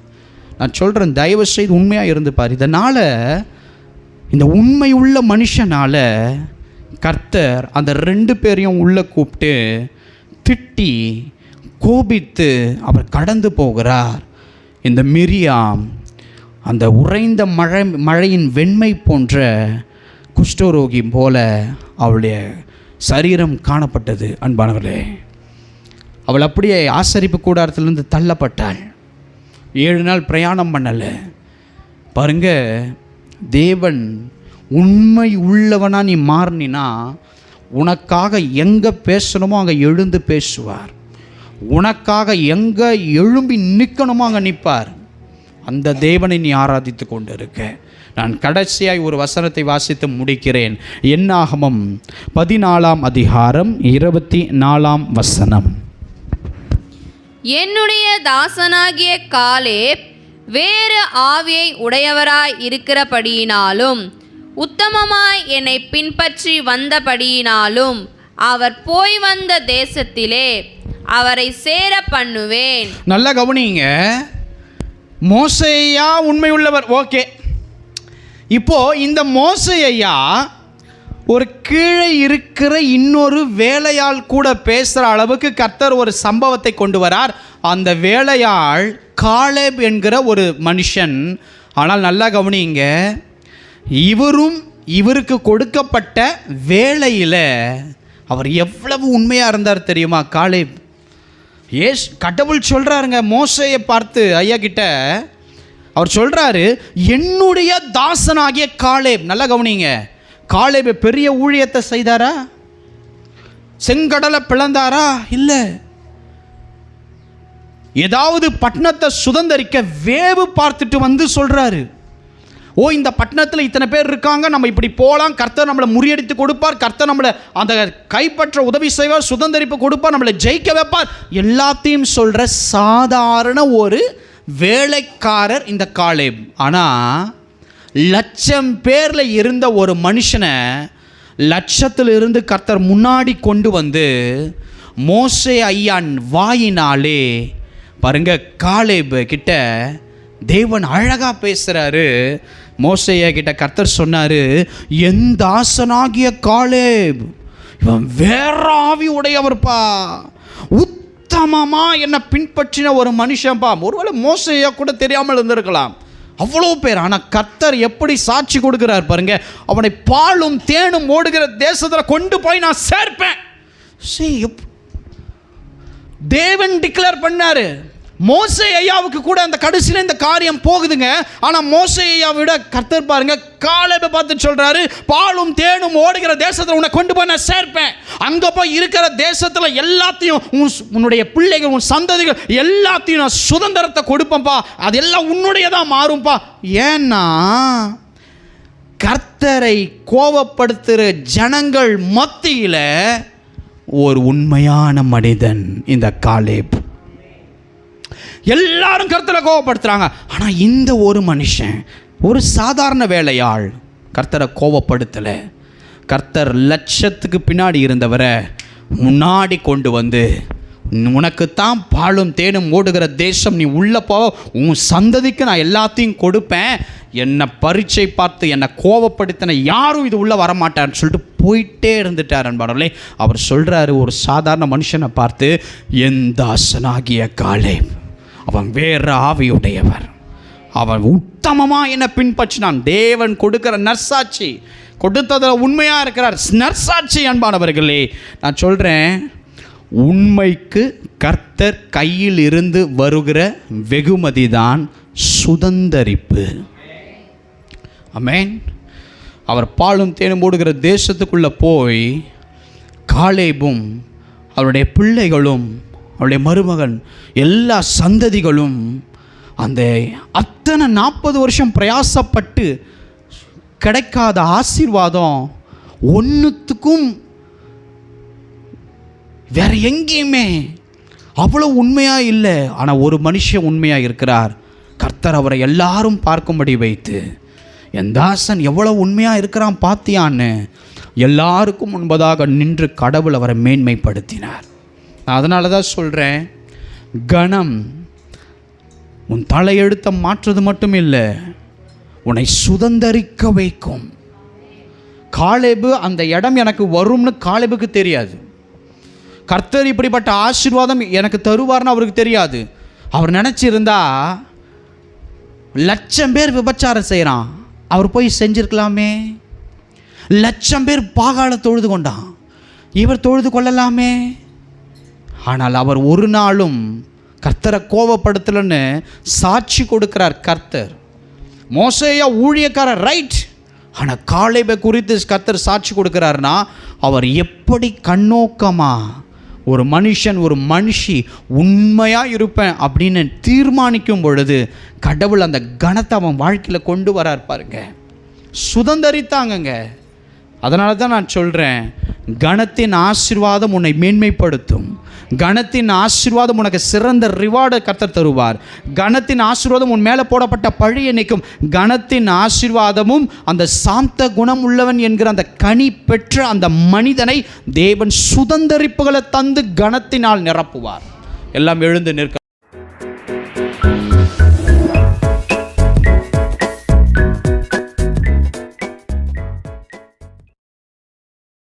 நான் சொல்கிறேன், தயவு செய்து உண்மையாக இருந்துப்பார். இதனால், இந்த உண்மை உள்ள மனுஷனால் கர்த்தர் அந்த 2 பேரையும் உள்ளே கூப்பிட்டு திட்டி கோபித்து அவர் கடந்து போகிறார். இந்த மிரியாம் அந்த உறைந்த மழையின் வெண்மை போன்ற குஷ்டரோகி போல அவளுடைய சரீரம் காணப்பட்டது. அன்பானவர்களே, அவள் அப்படியே ஆசரிப்பு கூடாரத்திலிருந்து தள்ளப்பட்டாள். 7 நாள் பிரயாணம் பண்ணலை. பாருங்க, தேவன் உண்மை உள்ளவனா நீ மாறினா உனக்காக எங்கே பேசணுமோ அங்கே எழுந்து பேசுவார். உனக்காக எங்கே எழும்பி நிற்கணுமோ அங்கே நிற்பார். அந்த தேவனை நீ ஆராதித்து கொண்டு இருக்க. நான் கடைசியாய் ஒரு வசனத்தை வாசித்து முடிக்கிறேன். என்னாகமம் 14ஆம் அதிகாரம் 24ஆம் வசனம். என்னுடைய தாசனாகிய காலேப் வேறு ஆவியை உடையவராய் இருக்கிறபடியினாலும் உத்தமமாய் என்னை பின்பற்றி வந்தபடியினாலும் அவர் போய் வந்த தேசத்திலே அவரை சேர பண்ணுவேன். நல்லா கவனிங்க. மோசேயா உண்மை உள்ளவர், ஓகே. இப்போ இந்த மோசேயா ஒரு கீழே இருக்கிற இன்னொரு வேலையாள் கூட பேசுகிற அளவுக்கு கர்த்தர் ஒரு சம்பவத்தை கொண்டு வரார். அந்த வேலையாள் காலேப் என்கிற ஒரு மனுஷன். ஆனால் நல்லா கவனிங்க, இவருக்கு கொடுக்கப்பட்ட வேலையில் அவர் எவ்வளவு உண்மையாக இருந்தார் தெரியுமா? காலேப். கடவுள் சொல்கிறாருங்க மோசேயை பார்த்து, ஐயா கிட்ட, அவர் சொல்றாரு, என்னுடைய தாசனாகிய காலேப். நல்லா கவனிங்க, காலேப் பெரிய ஊழியத்தை செய்தாரா? செங்கடலை பிளந்தாரா? இல்லை. ஏதாவது பட்டணத்தை சுதந்தரிக்க வேவு பார்த்துட்டு வந்து சொல்றாரு, ஓ இந்த பட்டணத்தில் இத்தனை பேர் இருக்காங்க, நம்ம இப்படி போகலாம், கர்த்தர் நம்மளை முறியடித்து கொடுப்பார், கர்த்தர் நம்மளை அந்த கைப்பற்ற உதவி செய்வார், சுதந்தரிப்பு கொடுப்பார், நம்மளை ஜெயிக்க வைப்பார், எல்லாத்தையும் சொல்கிற சாதாரண ஒரு வேலைக்காரர் இந்த காலேப். ஆனால் 1,00,000 பேரில் இருந்த ஒரு மனுஷனை 1,00,000 கர்த்தர் முன்னாடி கொண்டு வந்து மோசே ஐயான் வாயினாலே பாருங்க காலேப் கிட்ட தேவன் அழகா பேசுறாரு. மோசேயா கிட்ட கர்த்தர் சொன்னாரு, என் தாசனாகிய காலேப் இவன் வேற ஆவி உடையவர்ப்பா, உத்தமமா என்னை பின்பற்றின ஒரு மனுஷன்ப்பா. ஒருவேளை மோசேயா கூட தெரியாமல் இருந்திருக்கலாம், அவ்வளோ பேர். ஆனால் கர்த்தர் எப்படி சாட்சி கொடுக்கிறார் பாருங்க, அவனை பாலும் தேனும் ஓடுகிற தேசத்தில் கொண்டு போய் நான் சேர்ப்பேன். தேவன் டிக்ளேர் பண்ணாரு. மோசே ஐயாவுக்கு கூட அந்த கடைசியில் இந்த காரியம் போகுதுங்க. ஆனால் மோசே ஐயாவை விட கர்த்தர் பாருங்க காலேபை பார்த்து சொல்றாரு, பாலும் தேனும் ஓடுகிற தேசத்தில் உன்னை கொண்டு போய் நான் சேர்ப்பேன். அங்கே போய் இருக்கிற தேசத்தில் எல்லாத்தையும் உன்னுடைய பிள்ளைகள், உன் சந்ததிகள் எல்லாத்தையும் நான் சுதந்திரத்தை கொடுப்பேன்ப்பா, அதெல்லாம் உன்னுடையதான் மாறும்பா. ஏன்னா கர்த்தரை கோபப்படுத்துகிற ஜனங்கள் மத்தியில் ஒரு உண்மையான மனிதன் இந்த காலேப். எல்லாரும் கர்த்தரை கோபப்படுத்துறாங்க, ஆனால் இந்த ஒரு மனுஷன், ஒரு சாதாரண வேலையாள், கர்த்தரை கோபப்படுத்தலை. கர்த்தர் 1,00,000 பின்னாடி இருந்தவரை முன்னாடி கொண்டு வந்து, உனக்குத்தான் பாலும் தேனும் ஓடுகிற தேசம், நீ உள்ள போ, உன் சந்ததிக்கு நான் எல்லாத்தையும் கொடுப்பேன், என்னை பரீட்சை பார்த்து என்னை கோபப்படுத்தின யாரும் இது உள்ளே வரமாட்டார்னு சொல்லிட்டு போயிட்டே இருந்துட்டார். அன்பானவர்களே, அவர் சொல்கிறாரு ஒரு சாதாரண மனுஷனை பார்த்து, என் தாசனாகிய காலேப் அவன் வேற ஆவியுடையவர், அவன் உத்தமமாக என்னை பின்பற்றினான். தேவன் கொடுக்கிற நற்சாட்சி, கொடுத்ததில் உண்மையாக இருக்கிறார் நற்சாட்சி. அன்பானவர்களே, நான் சொல்கிறேன், உண்மைக்கு கர்த்தர் கையில் இருந்து வருகிற வெகுமதி தான் சுதந்தரிப்பு. ஆமென். அவர் பாலும் தேனும் ஓடுகிற தேசத்துக்குள்ளே போய் காலேபும் அவருடைய பிள்ளைகளும் அவருடைய மருமகன் எல்லா சந்ததிகளும் அந்த அத்தனை 40 வருஷம் பிரயாசப்பட்டு கிடைக்காத ஆசீர்வாதம் ஒன்றுத்துக்கும் வேற எங்கேயுமே அவ்வளோ உண்மையாக இல்லை. ஆனால் ஒரு மனுஷன் உண்மையாக இருக்கிறார். கர்த்தர் அவரை எல்லாரும் பார்க்கும்படி வைத்து, என் தாசன் எவ்வளோ உண்மையாக இருக்கிறான் பார்த்தியான்னு எல்லாருக்கும் முன்பதாக நின்று கடவுள் அவரை மேன்மைப்படுத்தினார். அதனால தான் சொல்கிறேன், கணம் உன் தலையெழுத்தை மாற்றுறது மட்டும் இல்லை, உன்னை சுதந்தரிக்க வைக்கும். காலேபு அந்த இடம் எனக்கு வரும்னு காலேபுக்கு தெரியாது. கர்த்தர் இப்படிப்பட்ட ஆசீர்வாதம் எனக்கு தருவார்னு அவருக்கு தெரியாது. அவர் நினச்சிருந்தா 1,00,000 பேர் விபச்சாரம் செய்கிறான், அவர் போய் செஞ்சிருக்கலாமே. 1,00,000 பேர் பாகால தொழுது கொண்டான், இவர் தொழுது கொள்ளலாமே. ஆனால் அவர் ஒரு நாளும் கர்த்தரை கோபப்படுத்தலன்னு சாட்சி கொடுக்கிறார் கர்த்தர். மோசேயா ஊழியக்காரர் ரைட், ஆனால் காலேபை குறித்து கர்த்தர் சாட்சி கொடுக்கிறார்னா, அவர் எப்படி கண்ணோக்கமாக ஒரு மனுஷன் ஒரு மனுஷி உண்மையாக இருப்பேன் அப்படின்னு தீர்மானிக்கும் பொழுது கடவுள் அந்த கணத்தை அவன் வாழ்க்கையில் கொண்டு வரார் பாருங்க. சுதந்தரித்தாங்கங்க. அதனால தான் நான் சொல்கிறேன், கணத்தின் ஆசீர்வாதம் உன்னை மேன்மைப்படுத்தும். கணத்தின் ஆசீர்வாதம் உனக்கு சிறந்த ரிவார்டை கர்த்தர் தருவார். கணத்தின் ஆசீர்வாதம் உன் மேலே போடப்பட்ட பழியை நீக்கும். கணத்தின் ஆசீர்வாதமும் அந்த சாந்த குணம் உள்ளவன் என்கிற அந்த கனி பெற்ற அந்த மனிதனை தேவன் சுதந்தரிப்புகளை தந்து கணத்தினால் நிரப்புவார். எல்லாம் எழுந்து நிற்க.